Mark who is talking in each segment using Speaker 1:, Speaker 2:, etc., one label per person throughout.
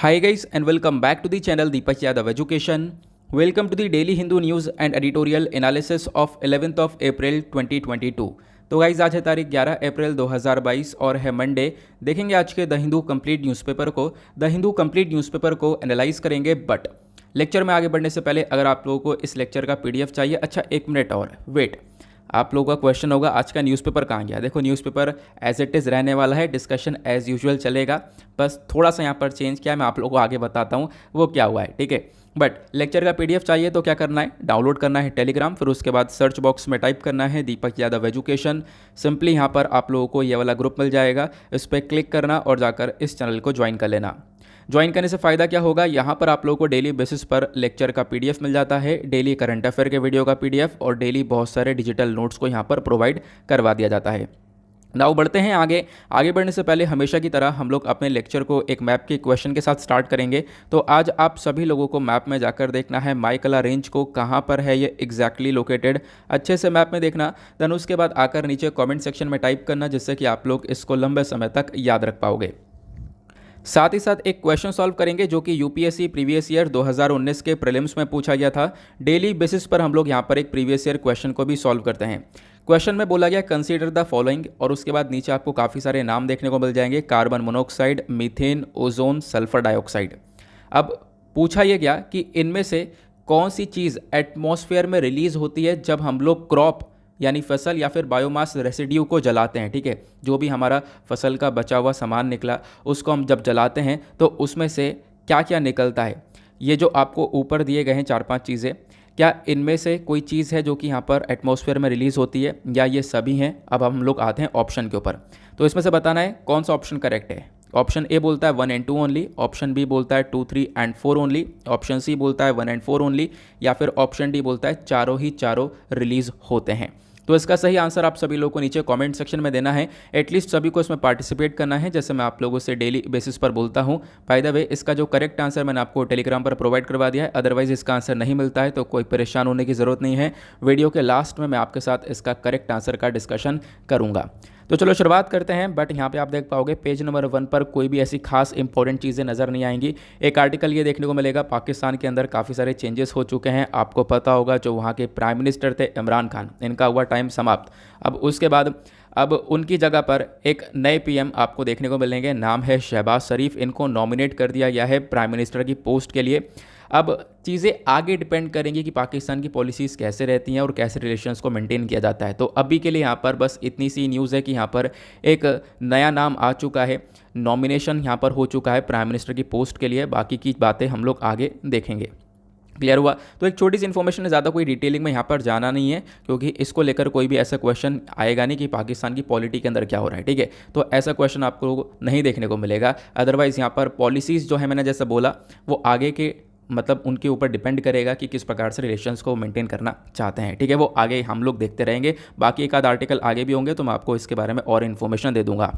Speaker 1: Hi guys and welcome back to the channel Deepak Yadav Education. Welcome to the daily Hindu news and editorial analysis of 11th of April 2022. तो guys आज है तारीख 11 अप्रैल 2022 और है Monday. देखेंगे आज के द हिंदू कंप्लीट न्यूज़पेपर को। द हिंदू कंप्लीट न्यूज़पेपर को एनालाइज करेंगे, बट लेक्चर में आगे बढ़ने से पहले अगर आप लोगों को इस लेक्चर का पीडीएफ चाहिए, अच्छा एक मिनट और वेट, आप लोगों का क्वेश्चन होगा आज का न्यूज़पेपर कहाँ गया। देखो न्यूज़पेपर एज इट इज़ रहने वाला है, डिस्कशन एज यूजुअल चलेगा, बस थोड़ा सा यहाँ पर चेंज किया है, मैं आप लोगों को आगे बताता हूँ वो क्या हुआ है, ठीक है। बट लेक्चर का पीडीएफ चाहिए तो क्या करना है, डाउनलोड करना है टेलीग्राम, फिर उसके बाद सर्च बॉक्स में टाइप करना है दीपक यादव एजुकेशन। सिंपली यहाँ पर आप लोगों को ये वाला ग्रुप मिल जाएगा, इस पर क्लिक करना और जाकर इस चैनल को ज्वाइन कर लेना। ज्वाइन करने से फ़ायदा क्या होगा, यहाँ पर आप लोगों को डेली बेसिस पर लेक्चर का पीडीएफ मिल जाता है, डेली करंट अफेयर के वीडियो का पीडीएफ और डेली बहुत सारे डिजिटल नोट्स को यहाँ पर प्रोवाइड करवा दिया जाता है। नाउ बढ़ते हैं आगे बढ़ने से पहले हमेशा की तरह हम लोग अपने लेक्चर को एक मैप के क्वेश्चन के साथ स्टार्ट करेंगे। तो आज आप सभी लोगों को मैप में जाकर देखना है माइकला रेंज को कहाँ पर है ये एग्जैक्टली लोकेटेड, अच्छे से मैप में देखना। देन उसके बाद आकर नीचे कमेंट सेक्शन में टाइप करना, जिससे कि आप लोग इसको लंबे समय तक याद रख पाओगे। साथ ही साथ एक क्वेश्चन सॉल्व करेंगे जो कि यूपीएससी प्रीवियस ईयर 2019 के प्रीलिम्स में पूछा गया था। डेली बेसिस पर हम लोग यहाँ पर एक प्रीवियस ईयर क्वेश्चन को भी सॉल्व करते हैं। क्वेश्चन में बोला गया कंसीडर द फॉलोइंग, और उसके बाद नीचे आपको काफ़ी सारे नाम देखने को मिल जाएंगे, carbon monoxide, methane, ozone, sulphur dioxide. अब पूछा यह गया कि इनमें से कौन सी चीज़ एटमॉस्फेयर में रिलीज होती है जब हम लोग क्रॉप यानी फसल या फिर बायोमास रेसिड्यू को जलाते हैं, ठीक है। जो भी हमारा फसल का बचा हुआ सामान निकला उसको हम जब जलाते हैं तो उसमें से क्या क्या निकलता है। ये जो आपको ऊपर दिए गए हैं 4-5 चीज़ें, क्या इनमें से कोई चीज़ है जो कि यहाँ पर एटमॉस्फेयर में रिलीज़ होती है या ये सभी हैं। अब हम लोग आते हैं ऑप्शन के ऊपर, तो इसमें से बताना है कौन सा ऑप्शन करेक्ट है। ऑप्शन ए बोलता है 1 and 2 ओनली, ऑप्शन बी बोलता है 2, 3 and 4 ओनली, ऑप्शन सी बोलता है 1 and 4 ओनली, या फिर ऑप्शन डी बोलता है चारों ही चारों रिलीज़ होते हैं। तो इसका सही आंसर आप सभी लोगों को नीचे कमेंट सेक्शन में देना है। एटलीस्ट सभी को इसमें पार्टिसिपेट करना है, जैसे मैं आप लोगों से डेली बेसिस पर बोलता हूं। बाय द वे, इसका जो करेक्ट आंसर मैंने आपको टेलीग्राम पर प्रोवाइड करवा दिया है, अदरवाइज इसका आंसर नहीं मिलता है तो कोई परेशान होने की ज़रूरत नहीं है। वीडियो के लास्ट में मैं आपके साथ इसका करेक्ट आंसर का डिस्कशन करूँगा। तो चलो शुरुआत करते हैं। बट यहाँ पे आप देख पाओगे पेज नंबर 1 पर कोई भी ऐसी खास इंपॉर्टेंट चीज़ें नज़र नहीं आएंगी। एक आर्टिकल ये देखने को मिलेगा, पाकिस्तान के अंदर काफ़ी सारे चेंजेस हो चुके हैं। आपको पता होगा जो वहाँ के प्राइम मिनिस्टर थे इमरान खान, इनका हुआ टाइम समाप्त। अब उसके बाद अब उनकी जगह पर एक नए पीएम आपको देखने को मिलेंगे, नाम है शहबाज शरीफ। इनको नॉमिनेट कर दिया गया है प्राइम मिनिस्टर की पोस्ट के लिए। अब चीज़ें आगे डिपेंड करेंगी कि पाकिस्तान की पॉलिसीज़ कैसे रहती हैं और कैसे रिलेशंस को मेंटेन किया जाता है। तो अभी के लिए यहाँ पर बस इतनी सी न्यूज़ है कि यहाँ पर एक नया नाम आ चुका है, नॉमिनेशन यहाँ पर हो चुका है प्राइम मिनिस्टर की पोस्ट के लिए। बाकी की बातें हम लोग आगे देखेंगे। क्लियर हुआ? तो एक छोटी सी इन्फॉर्मेशन है, ज़्यादा कोई डिटेलिंग में यहाँ पर जाना नहीं है, क्योंकि इसको लेकर कोई भी ऐसा क्वेश्चन आएगा नहीं कि पाकिस्तान की पॉलिटी के अंदर क्या हो रहा है, ठीक है। तो ऐसा क्वेश्चन आपको नहीं देखने को मिलेगा। अदरवाइज़ यहाँ पर पॉलिसीज़ जो है, मैंने जैसा बोला, वो आगे के मतलब उनके ऊपर डिपेंड करेगा कि किस प्रकार से रिलेशंस को मेंटेन करना चाहते हैं, ठीक है। वो आगे हम लोग देखते रहेंगे। बाकी एक आध आर्टिकल आगे भी होंगे तो मैं आपको इसके बारे में और इन्फॉर्मेशन दे दूंगा।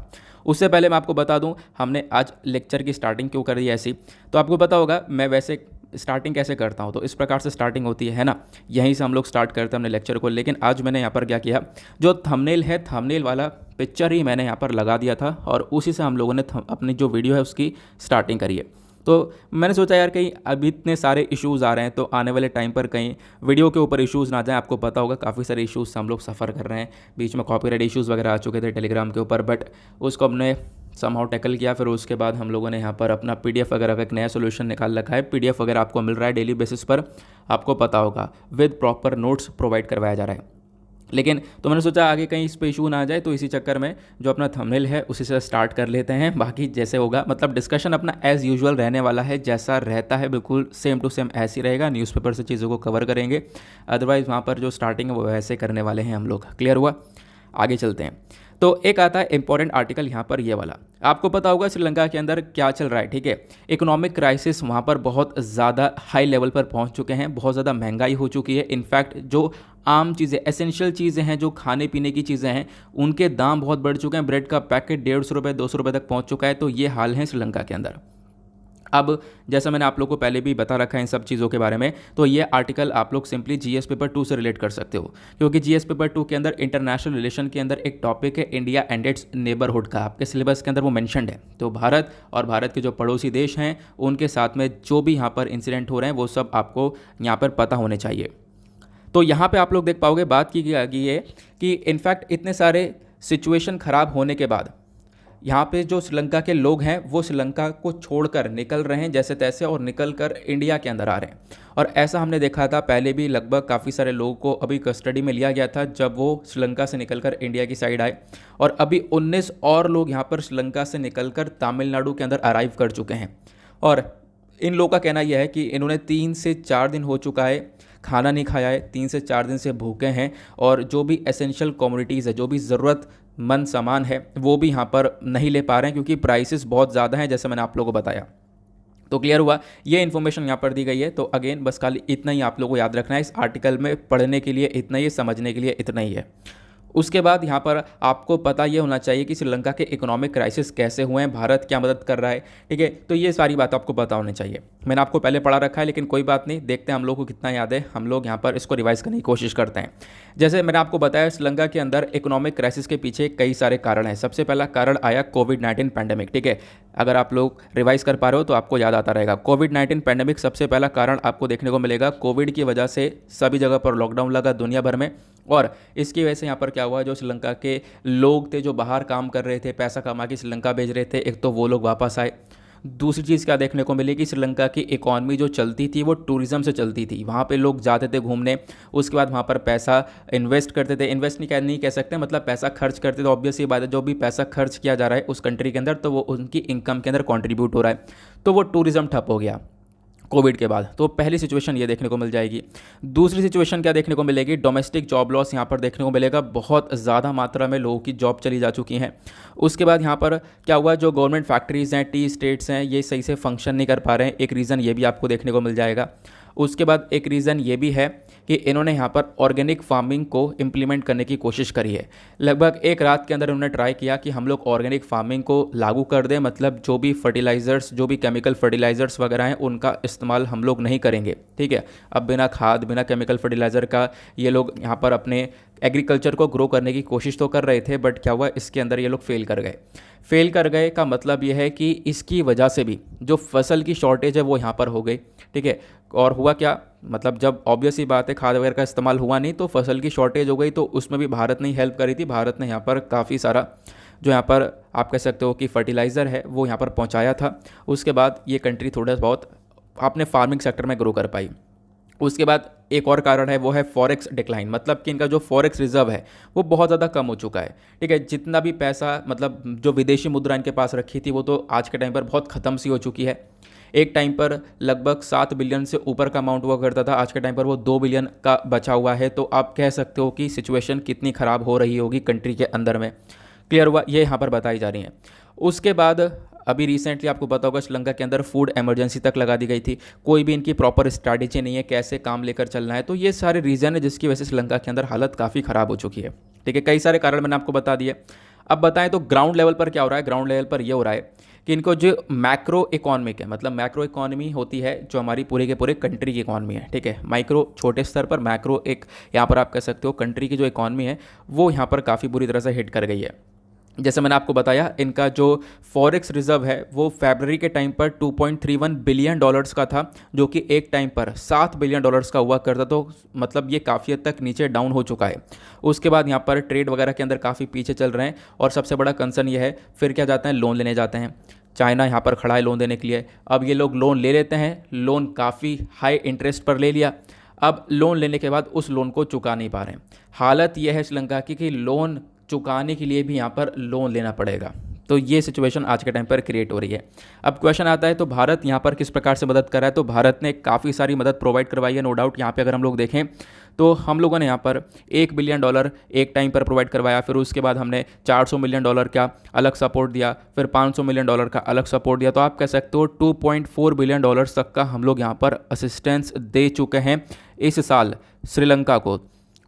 Speaker 1: उससे पहले मैं आपको बता दूं हमने आज लेक्चर की स्टार्टिंग क्यों कर दी ऐसी। तो आपको पता होगा मैं वैसे स्टार्टिंग कैसे करता हूँ, तो इस प्रकार से स्टार्टिंग होती है ना, यहीं से हम लोग स्टार्ट करते हैं अपने लेक्चर को। लेकिन आज मैंने यहाँ पर क्या किया, जो थंबनेल है, थंबनेल वाला पिक्चर ही मैंने यहाँ पर लगा दिया था और उसी से हम लोगों ने अपनी जो वीडियो है उसकी स्टार्टिंग करी है। तो मैंने सोचा यार कहीं अभी इतने सारे इश्यूज़ आ रहे हैं तो आने वाले टाइम पर कहीं वीडियो के ऊपर इश्यूज़ ना जाएं। आपको पता होगा काफ़ी सारे इश्यूज़ से हम लोग सफ़र कर रहे हैं, बीच में कॉपीराइट इश्यूज़ वगैरह आ चुके थे टेलीग्राम के ऊपर, बट उसको हमने समहाउ टैकल किया। फिर उसके बाद हम लोगों ने यहाँ पर अपना पीडीएफ वगैरह का एक नया सोल्यूशन निकाल रखा है। पीडीएफ वगैरह आपको मिल रहा है डेली बेसिस पर, आपको पता होगा, विद प्रॉपर नोट्स प्रोवाइड करवाया जा रहा है। लेकिन तो मैंने सोचा आगे कहीं इस पे इशू ना आ जाए, तो इसी चक्कर में जो अपना थंबनेल है उसी से स्टार्ट कर लेते हैं। बाकी जैसे होगा, मतलब डिस्कशन अपना एज़ यूजुअल रहने वाला है, जैसा रहता है बिल्कुल सेम टू सेम ऐसे ही रहेगा। न्यूज़पेपर से चीज़ों को कवर करेंगे, अदरवाइज़ वहाँ पर जो स्टार्टिंग है वो वैसे करने वाले हैं हम लोग। क्लियर हुआ? आगे चलते हैं। तो एक आता है इंपॉर्टेंट आर्टिकल यहाँ पर ये वाला। आपको पता होगा श्रीलंका के अंदर क्या चल रहा है, ठीक है। इकोनॉमिक क्राइसिस वहाँ पर बहुत ज़्यादा हाई लेवल पर पहुँच चुके हैं, बहुत ज़्यादा महंगाई हो चुकी है। इनफैक्ट जो आम चीज़ें, एसेंशियल चीज़ें हैं, जो खाने पीने की चीज़ें हैं, उनके दाम बहुत बढ़ चुके हैं। ब्रेड का पैकेट 150 रुपये 200 रुपये तक पहुँच चुका है। तो ये हाल है श्रीलंका के अंदर। अब जैसा मैंने आप लोग को पहले भी बता रखा है इन सब चीज़ों के बारे में, तो ये आर्टिकल आप लोग सिंपली जीएस पेपर 2 से रिलेट कर सकते हो, क्योंकि जीएस पेपर 2 के अंदर इंटरनेशनल रिलेशन के अंदर एक टॉपिक है इंडिया एंड इट्स नेबरहुड का, आपके सिलेबस के अंदर वो मेंशनड है। तो भारत और भारत के जो पड़ोसी देश हैं उनके साथ में जो भी यहाँ पर इंसिडेंट हो रहे हैं वो सब आपको यहाँ पर पता होने चाहिए। तो यहाँ पे आप लोग देख पाओगे बात की गई है कि इनफैक्ट इतने सारे सिचुएशन ख़राब होने के बाद यहाँ पे जो श्रीलंका के लोग हैं वो श्रीलंका को छोड़कर निकल रहे हैं जैसे तैसे, और निकल कर इंडिया के अंदर आ रहे हैं। और ऐसा हमने देखा था पहले भी, लगभग काफ़ी सारे लोगों को अभी कस्टडी में लिया गया था जब वो श्रीलंका से निकलकर इंडिया की साइड आए, और अभी 19 और लोग यहाँ पर श्रीलंका से निकलकर तमिलनाडु के अंदर अराइव कर चुके हैं। और इन लोगों का कहना यह है कि इन्होंने 3 से 4 दिन हो चुका है खाना नहीं खाया है, 3 से 4 दिन से भूखे हैं, और जो भी एसेंशियल कमोडिटीज़ है, जो भी ज़रूरतमंद सामान है वो भी यहाँ पर नहीं ले पा रहे हैं क्योंकि प्राइसेस बहुत ज़्यादा हैं, जैसे मैंने आप लोगों को बताया। तो क्लियर हुआ, ये इन्फॉर्मेशन यहाँ पर दी गई है। तो अगेन बस खाली इतना ही आप लोगों को याद रखना है, इस आर्टिकल में पढ़ने के लिए इतना ही, समझने के लिए इतना ही है। उसके बाद यहाँ पर आपको पता ये होना चाहिए कि श्रीलंका के इकोनॉमिक क्राइसिस कैसे हुए हैं, भारत क्या मदद कर रहा है, ठीक है। तो ये सारी बात आपको पता होनी चाहिए। मैंने आपको पहले पढ़ा रखा है, लेकिन कोई बात नहीं, देखते हैं हम लोग को कितना याद है, हम लोग यहाँ पर इसको रिवाइज करने की कोशिश करते हैं। जैसे मैंने आपको बताया, श्रीलंका के अंदर इकोनॉमिक क्राइसिस के पीछे कई सारे कारण हैं। सबसे पहला कारण आया कोविड-19 पैंडेमिक, ठीक है। अगर आप लोग रिवाइज कर पा रहे हो तो आपको याद आता रहेगा। कोविड-19 पैंडेमिक सबसे पहला कारण आपको देखने को मिलेगा। कोविड की वजह से सभी जगह पर लॉकडाउन लगा दुनिया भर में, और इसकी वजह से यहाँ पर क्या हुआ, जो श्रीलंका के लोग थे जो बाहर काम कर रहे थे, पैसा कमा के श्रीलंका भेज रहे थे, एक तो वो लोग वापस आए। दूसरी चीज़ क्या देखने को मिली कि श्रीलंका की इकॉनमी जो चलती थी वो टूरिज़्म से चलती थी। वहाँ पे लोग जाते थे घूमने, उसके बाद वहाँ पर पैसा इन्वेस्ट करते थे, इन्वेस्ट नहीं कह सकते, मतलब पैसा खर्च करते थे। ऑब्वियस ये बात है, जो भी पैसा खर्च किया जा रहा है उस कंट्री के अंदर तो वो उनकी इनकम के अंदर कॉन्ट्रीब्यूट हो रहा है, तो वो टूरिज़्म ठप हो गया कोविड के बाद। तो पहली सिचुएशन ये देखने को मिल जाएगी। दूसरी सिचुएशन क्या देखने को मिलेगी, डोमेस्टिक जॉब लॉस यहाँ पर देखने को मिलेगा। बहुत ज़्यादा मात्रा में लोगों की जॉब चली जा चुकी हैं। उसके बाद यहाँ पर क्या हुआ, जो गवर्नमेंट फैक्ट्रीज़ हैं, टी स्टेट्स हैं, ये सही से फंक्शन नहीं कर पा रहे हैं, एक रीज़न ये भी आपको देखने को मिल जाएगा। उसके बाद एक रीज़न ये भी है कि इन्होंने यहाँ पर ऑर्गेनिक फार्मिंग को इम्प्लीमेंट करने की कोशिश करी है। लगभग एक रात के अंदर उन्होंने ट्राई किया कि हम लोग ऑर्गेनिक फार्मिंग को लागू कर दें, मतलब जो भी फर्टिलाइज़र्स, जो भी केमिकल फर्टिलाइज़र्स वगैरह हैं उनका इस्तेमाल हम लोग नहीं करेंगे, ठीक है। अब बिना खाद, बिना केमिकल फर्टिलाइज़र का ये लोग यहाँ पर अपने एग्रीकल्चर को ग्रो करने की कोशिश तो कर रहे थे, बट क्या हुआ, इसके अंदर ये लोग फेल कर गए। फेल कर गए का मतलब ये है कि इसकी वजह से भी जो फसल की शॉर्टेज है वो यहाँ पर हो गई, ठीक है। और हुआ क्या, मतलब जब ऑब्वियस ही बात है खाद वगैरह का इस्तेमाल हुआ नहीं तो फसल की शॉर्टेज हो गई, तो उसमें भी भारत ने हेल्प करी थी। भारत ने यहाँ पर काफ़ी सारा जो यहाँ पर आप कह सकते हो कि फर्टिलाइज़र है वो यहाँ पर पहुँचाया था। उसके बाद ये कंट्री थोड़ा बहुत अपने फार्मिंग सेक्टर में ग्रो कर पाई। उसके बाद एक और कारण है, वो है फॉरेक्स डिक्लाइन, मतलब कि इनका जो फॉरेक्स रिजर्व है वो बहुत ज़्यादा कम हो चुका है, ठीक है। जितना भी पैसा, मतलब जो विदेशी मुद्रा इनके पास रखी थी वो तो आज के टाइम पर बहुत ख़त्म सी हो चुकी है। एक टाइम पर लगभग 7 बिलियन से ऊपर का अमाउंट हुआ करता था, आज के टाइम पर वो 2 बिलियन का बचा हुआ है। तो आप कह सकते हो कि सिचुएशन कितनी ख़राब हो रही होगी कंट्री के अंदर में। क्लियर हुआ, ये यहाँ पर बताई जा रही हैं। उसके बाद अभी रिसेंटली आपको पता होगा श्रीलंका के अंदर फूड इमरजेंसी तक लगा दी गई थी। कोई भी इनकी प्रॉपर स्ट्रैटेजी नहीं है कैसे काम लेकर चलना है। तो ये सारे रीज़न है जिसकी वजह से श्रीलंका के अंदर हालत काफ़ी ख़राब हो चुकी है, ठीक है। कई सारे कारण मैंने आपको बता दिए। अब बताएं तो ग्राउंड लेवल पर क्या हो रहा है। ग्राउंड लेवल पर ये हो रहा है कि इनको जो मैक्रो इकॉनमिक है, मतलब मैक्रो इकॉनमी होती है जो हमारी पूरे के पूरे कंट्री की इकॉनमी है, ठीक है। माइक्रो छोटे स्तर पर, मैक्रो एक यहाँ पर आप कह सकते हो कंट्री की जो इकॉनमी है वो यहाँ पर काफ़ी बुरी तरह से हिट कर गई है। जैसे मैंने आपको बताया, इनका जो फॉरेक्स रिजर्व है वो फरवरी के टाइम पर 2.31 बिलियन डॉलर्स का था, जो कि एक टाइम पर 7 बिलियन डॉलर्स का हुआ करता। तो मतलब ये काफ़ी हद तक नीचे डाउन हो चुका है। उसके बाद यहाँ पर ट्रेड वगैरह के अंदर काफ़ी पीछे चल रहे हैं, और सबसे बड़ा कंसर्न ये है, फिर क्या जाते हैं, लोन लेने जाते हैं। चाइना यहाँ पर खड़ा है लोन देने के लिए। अब ये लोग लोन ले लेते हैं, लोन काफ़ी हाई इंटरेस्ट पर ले लिया। अब लोन लेने के बाद उस लोन को चुका नहीं पा रहे हैं। हालत यह है श्रीलंका की कि लोन चुकाने के लिए भी यहाँ पर लोन लेना पड़ेगा। तो ये सिचुएशन आज के टाइम पर क्रिएट हो रही है। अब क्वेश्चन आता है, तो भारत यहाँ पर किस प्रकार से मदद कर रहा है। तो भारत ने काफ़ी सारी मदद प्रोवाइड करवाई है, नो डाउट। यहाँ पे अगर हम लोग देखें तो हम लोगों ने यहाँ पर $1 बिलियन एक टाइम पर प्रोवाइड करवाया। फिर उसके बाद हमने $400 मिलियन का अलग सपोर्ट दिया, फिर $500 मिलियन का अलग सपोर्ट दिया। तो आप कह सकते हो $2.4 बिलियन तक का हम लोग यहाँ पर असिस्टेंस दे चुके हैं इस साल श्रीलंका को।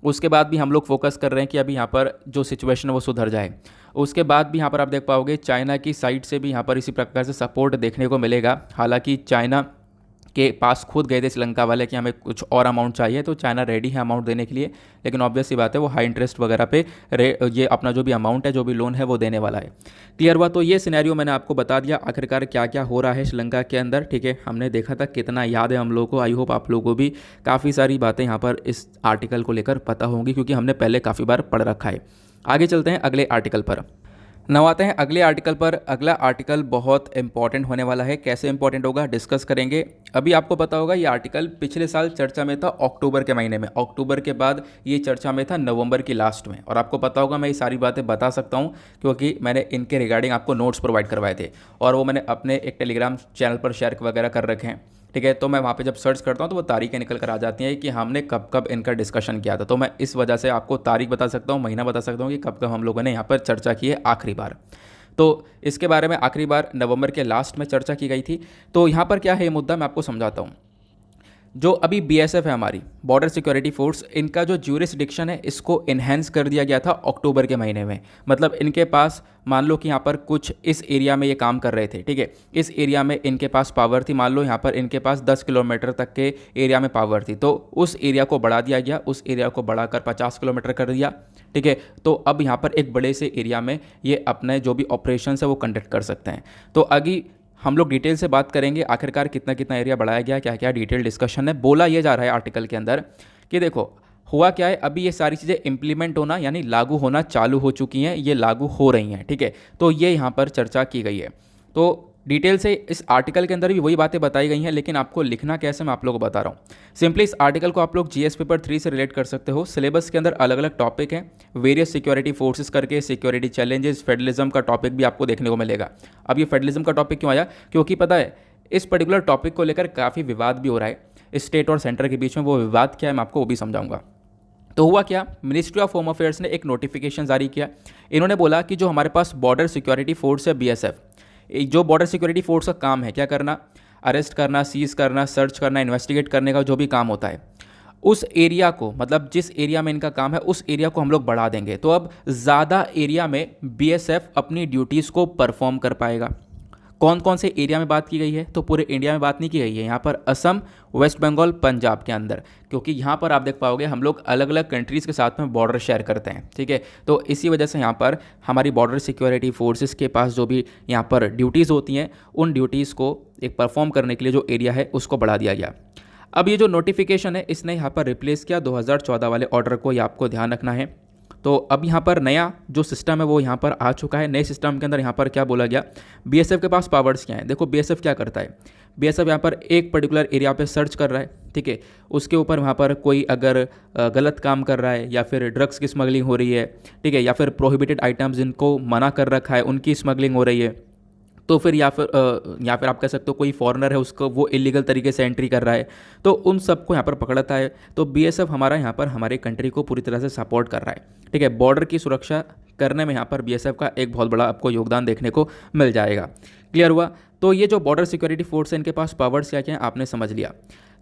Speaker 1: उसके बाद भी हम लोग फोकस कर रहे हैं कि अभी यहाँ पर जो सिचुएशन है वो सुधर जाए। उसके बाद भी यहाँ पर आप देख पाओगे चाइना की साइड से भी यहाँ पर इसी प्रकार से सपोर्ट देखने को मिलेगा। हालांकि चाइना के पास खुद गए थे श्रीलंका वाले कि हमें कुछ और अमाउंट चाहिए, तो चाइना रेडी है अमाउंट देने के लिए, लेकिन ऑब्वियस सी बात है वो हाई इंटरेस्ट वगैरह पे ये अपना जो भी अमाउंट है, जो भी लोन है वो देने वाला है। क्लियर हुआ? तो ये सिनेरियो मैंने आपको बता दिया आखिरकार क्या क्या हो रहा है श्रीलंका के अंदर। ठीक है, हमने देखा था कितना याद है हम लोगों को। आई होप आप लोगों को भी काफ़ी सारी बातें यहाँ पर इस आर्टिकल को लेकर पता होंगी, क्योंकि हमने पहले काफ़ी बार पढ़ रखा है। आगे चलते हैं अगले आर्टिकल पर। नौ आते हैं अगले आर्टिकल पर। अगला आर्टिकल बहुत इंपॉर्टेंट होने वाला है। कैसे इंपॉर्टेंट होगा डिस्कस करेंगे। अभी आपको पता होगा ये आर्टिकल पिछले साल चर्चा में था अक्टूबर के महीने में, अक्टूबर के बाद ये चर्चा में था नवंबर की लास्ट में। और आपको पता होगा मैं ये सारी बातें बता सकता हूँ क्योंकि मैंने इनके रिगार्डिंग आपको नोट्स प्रोवाइड करवाए थे और वो मैंने अपने एक टेलीग्राम चैनल पर शेयर वगैरह कर रखे हैं। ठीक है, तो मैं वहाँ पे जब सर्च करता हूँ तो वो तारीखें निकल कर आ जाती हैं कि हमने कब कब इनका डिस्कशन किया था। तो मैं इस वजह से आपको तारीख बता सकता हूँ, महीना बता सकता हूँ कि कब कब हम लोगों ने यहाँ पर चर्चा की है आखिरी बार। तो इसके बारे में आखिरी बार नवंबर के लास्ट में चर्चा की गई थी। तो यहाँ पर क्या है ये मुद्दा मैं आपको समझाता हूँ। जो अभी बीएसएफ है हमारी बॉर्डर सिक्योरिटी फोर्स, इनका जो ज्यूरिसडिक्शन है इसको इन्हेंस कर दिया गया था अक्टूबर के महीने में। मतलब इनके पास मान लो कि यहाँ पर कुछ इस एरिया में ये काम कर रहे थे। ठीक है, इस एरिया में इनके पास पावर थी, मान लो यहाँ पर इनके पास 10 किलोमीटर तक के एरिया में पावर थी, तो उस एरिया को बढ़ा दिया गया, उस एरिया को बढ़ाकर 50 किलोमीटर कर दिया। ठीक है, तो अब यहाँ पर एक बड़े से एरिया में ये अपने जो भी ऑपरेशन है वो कंडक्ट कर सकते हैं। तो अभी हम लोग डिटेल से बात करेंगे आखिरकार कितना कितना एरिया बढ़ाया गया, क्या क्या डिटेल डिस्कशन है। बोला ये जा रहा है आर्टिकल के अंदर कि देखो हुआ क्या है, अभी ये सारी चीज़ें इंप्लीमेंट होना यानी लागू होना चालू हो चुकी हैं, ये लागू हो रही हैं। ठीक है, तो ये यहाँ पर चर्चा की गई है। तो डिटेल से इस आर्टिकल के अंदर भी वही बातें बताई गई हैं, लेकिन आपको लिखना कैसे मैं आप लोगों को बता रहा हूँ। सिंपली इस आर्टिकल को आप लोग जीएस पेपर 3 से रिलेट कर सकते हो। सिलेबस के अंदर अलग अलग टॉपिक हैं, वेरियस सिक्योरिटी फोर्सेस करके, सिक्योरिटी चैलेंजेस, फेडरलिज्म का टॉपिक भी आपको देखने को मिलेगा। अब ये फेडरलिज्म का टॉपिक क्यों आया? क्योंकि पता है इस पर्टिकुलर टॉपिक को लेकर काफ़ी विवाद भी हो रहा है स्टेट और सेंटर के बीच में। वो विवाद क्या है मैं आपको वो भी समझाऊंगा। तो हुआ क्या, मिनिस्ट्री ऑफ होम अफेयर्स ने एक नोटिफिकेशन जारी किया। इन्होंने बोला कि जो हमारे पास बॉर्डर सिक्योरिटी फोर्स है बीएसएफ, जो बॉर्डर सिक्योरिटी फोर्स का काम है क्या करना, अरेस्ट करना, सीज करना, सर्च करना, इन्वेस्टिगेट करने का जो भी काम होता है, उस एरिया को मतलब जिस एरिया में इनका काम है उस एरिया को हम लोग बढ़ा देंगे। तो अब ज़्यादा एरिया में बीएसएफ अपनी ड्यूटीज़ को परफॉर्म कर पाएगा। कौन कौन से एरिया में बात की गई है? तो पूरे इंडिया में बात नहीं की गई है, यहाँ पर असम, वेस्ट बंगाल, पंजाब के अंदर, क्योंकि यहाँ पर आप देख पाओगे हम लोग अलग अलग कंट्रीज़ के साथ में बॉर्डर शेयर करते हैं। ठीक है, तो इसी वजह से यहाँ पर हमारी बॉर्डर सिक्योरिटी फोर्सेस के पास जो भी यहाँ पर ड्यूटीज़ होती हैं उन ड्यूटीज़ को एक परफॉर्म करने के लिए जो एरिया है उसको बढ़ा दिया गया। अब ये जो नोटिफिकेशन है इसने यहाँ पर रिप्लेस किया 2014 वाले ऑर्डर को, ये आपको ध्यान रखना है। तो अब यहाँ पर नया जो सिस्टम है वो यहाँ पर आ चुका है। नए सिस्टम के अंदर यहाँ पर क्या बोला गया, बीएसएफ के पास पावर्स क्या हैं। देखो बीएसएफ क्या करता है, बीएसएफ यहाँ पर एक पर्टिकुलर एरिया पे सर्च कर रहा है। ठीक है, उसके ऊपर वहाँ पर कोई अगर गलत काम कर रहा है या फिर ड्रग्स की स्मगलिंग हो रही है, ठीक है, या फिर प्रोहिबिटेड आइटम्स जिनको मना कर रखा है उनकी स्मगलिंग हो रही है, तो फिर या फिर आप कह सकते हो कोई फॉरेनर है उसको वो इलीगल तरीके से एंट्री कर रहा है, तो उन सबको यहाँ पर पकड़ता है। तो बीएसएफ हमारा यहाँ पर हमारे कंट्री को पूरी तरह से सपोर्ट कर रहा है। ठीक है, बॉर्डर की सुरक्षा करने में यहाँ पर बीएसएफ का एक बहुत बड़ा आपको योगदान देखने को मिल जाएगा। क्लियर हुआ? तो ये जो बॉर्डर सिक्योरिटी फोर्स है इनके पास पावर्स क्या क्या हैं आपने समझ लिया।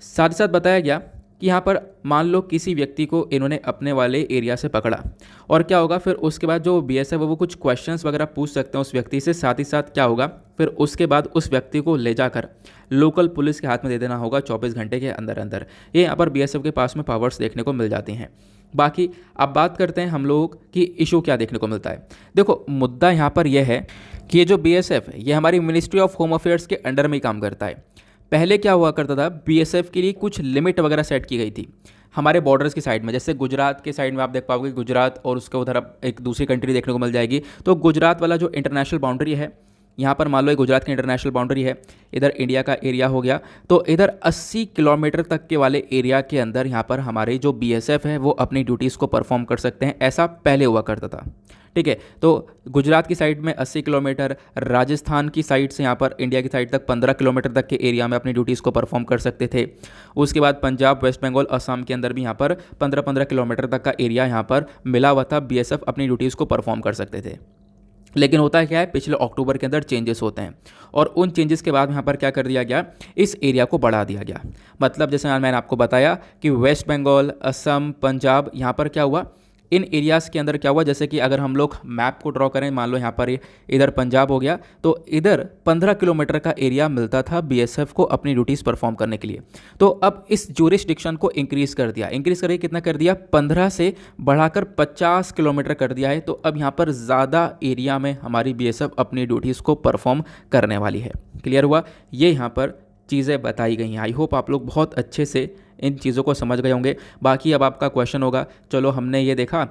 Speaker 1: साथ ही साथ बताया गया कि यहाँ पर मान लो किसी व्यक्ति को इन्होंने अपने वाले एरिया से पकड़ा और क्या होगा, फिर उसके बाद जो बीएसएफ है वो कुछ क्वेश्चंस वगैरह पूछ सकते हैं उस व्यक्ति से। साथ ही साथ क्या होगा, फिर उसके बाद उस व्यक्ति को ले जाकर लोकल पुलिस के हाथ में दे देना होगा 24 घंटे के अंदर अंदर। ये यहाँ पर बीएसएफ के पास में पावर्स देखने को मिल जाती हैं। बाकी अब बात करते हैं हम लोग कि इशू क्या देखने को मिलता है। देखो मुद्दा यहाँ पर यह है कि ये जो बीएसएफ है ये हमारी मिनिस्ट्री ऑफ होम अफेयर्स के अंडर में ही काम करता है। पहले क्या हुआ करता था, बीएसएफ के लिए कुछ लिमिट वगैरह सेट की गई थी हमारे बॉर्डर्स की साइड में। जैसे गुजरात के साइड में आप देख पाओगे, गुजरात और उसके उधर अब एक दूसरी कंट्री देखने को मिल जाएगी। तो गुजरात वाला जो इंटरनेशनल बाउंड्री है, यहाँ पर मान लो ये गुजरात की इंटरनेशनल बाउंड्री है, इधर इंडिया का एरिया हो गया, तो इधर 80 किलोमीटर तक के वाले एरिया के अंदर यहाँ पर हमारे जो बीएसएफ है वो अपनी ड्यूटीज़ को परफॉर्म कर सकते हैं। ऐसा पहले हुआ करता था। ठीक है, तो गुजरात की साइड में 80 किलोमीटर, राजस्थान की साइड से यहाँ पर इंडिया की साइड तक 15 किलोमीटर तक के एरिया में अपनी ड्यूटीज़ को परफॉर्म कर सकते थे। उसके बाद पंजाब, वेस्ट बंगाल, असम के अंदर भी यहाँ पर 15-15 किलोमीटर तक का एरिया यहाँ पर मिला हुआ था, बीएसएफ अपनी ड्यूटीज़ को परफॉर्म कर सकते थे। लेकिन होता है क्या है, पिछले अक्टूबर के अंदर चेंजेस होते हैं और उन चेंजेस के बाद यहाँ पर क्या कर दिया गया, इस एरिया को बढ़ा दिया गया। मतलब जैसे मैंने आपको बताया कि वेस्ट बंगाल, असम, पंजाब, यहाँ पर क्या हुआ, इन एरियाज़ के अंदर क्या हुआ, जैसे कि अगर हम लोग मैप को ड्रॉ करें, मान लो यहाँ पर इधर पंजाब हो गया, तो इधर 15 किलोमीटर का एरिया मिलता था बीएसएफ को अपनी ड्यूटीज़ परफॉर्म करने के लिए। तो अब इस ज्यूरिसडिक्शन को इंक्रीज़ कर दिया, इंक्रीज़ करके कितना कर दिया, 15 से बढ़ाकर 50 किलोमीटर कर दिया है। तो अब यहाँ पर ज़्यादा एरिया में हमारी बीएसएफ अपनी ड्यूटीज़ को परफॉर्म करने वाली है। क्लियर हुआ, ये यहाँ पर चीज़ें बताई गई हैं। आई होप आप लोग बहुत अच्छे से इन चीज़ों को समझ गए होंगे। बाकी अब आपका क्वेश्चन होगा, चलो हमने ये देखा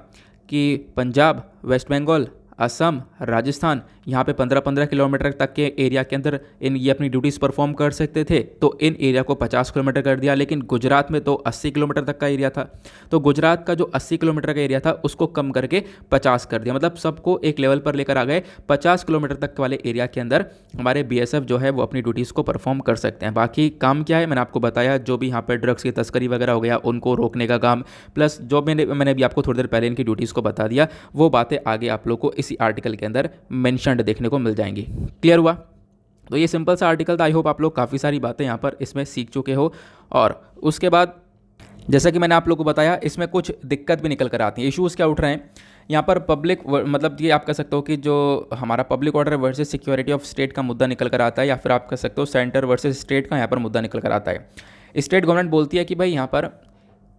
Speaker 1: कि पंजाब, वेस्ट बंगाल, असम, राजस्थान, यहाँ पे 15-15 किलोमीटर तक के एरिया के अंदर ये अपनी ड्यूटीज़ परफॉर्म कर सकते थे, तो इन एरिया को 50 किलोमीटर कर दिया। लेकिन गुजरात में तो 80 किलोमीटर तक का एरिया था, तो गुजरात का जो 80 किलोमीटर का एरिया था उसको कम करके 50 कर दिया। मतलब सबको एक लेवल पर लेकर आ गए, 50 किलोमीटर तक वाले एरिया के अंदर हमारे बीएसएफ जो है वो अपनी ड्यूटीज़ को परफॉर्म कर सकते हैं। बाकी काम क्या है मैंने आपको बताया, जो भी यहाँ पर ड्रग्स की तस्करी वगैरह हो गया उनको रोकने का काम, प्लस जो मैंने भी आपको थोड़ी देर पहले इनकी ड्यूटीज़ को बता दिया, वो बातें आगे आप लोग को इसी आर्टिकल के अंदर मेंशन्ड देखने को मिल जाएंगी। क्लियर हुआ, तो ये सिंपल सा आर्टिकल था। आई होप आप लोग काफ़ी सारी बातें यहाँ पर इसमें सीख चुके हो। और उसके बाद जैसा कि मैंने आप लोग को बताया, इसमें कुछ दिक्कत भी निकल कर आती है। इश्यूज़ क्या उठ रहे हैं यहाँ पर, पब्लिक मतलब ये आप कह सकते हो कि जो हमारा public order versus security of state का मुद्दा निकल कर आता है, या फिर आप कह सकते हो सेंटर वर्सेस स्टेट का यहाँ पर मुद्दा निकल कर आता है। स्टेट गवर्नमेंट बोलती है कि भाई यहाँ पर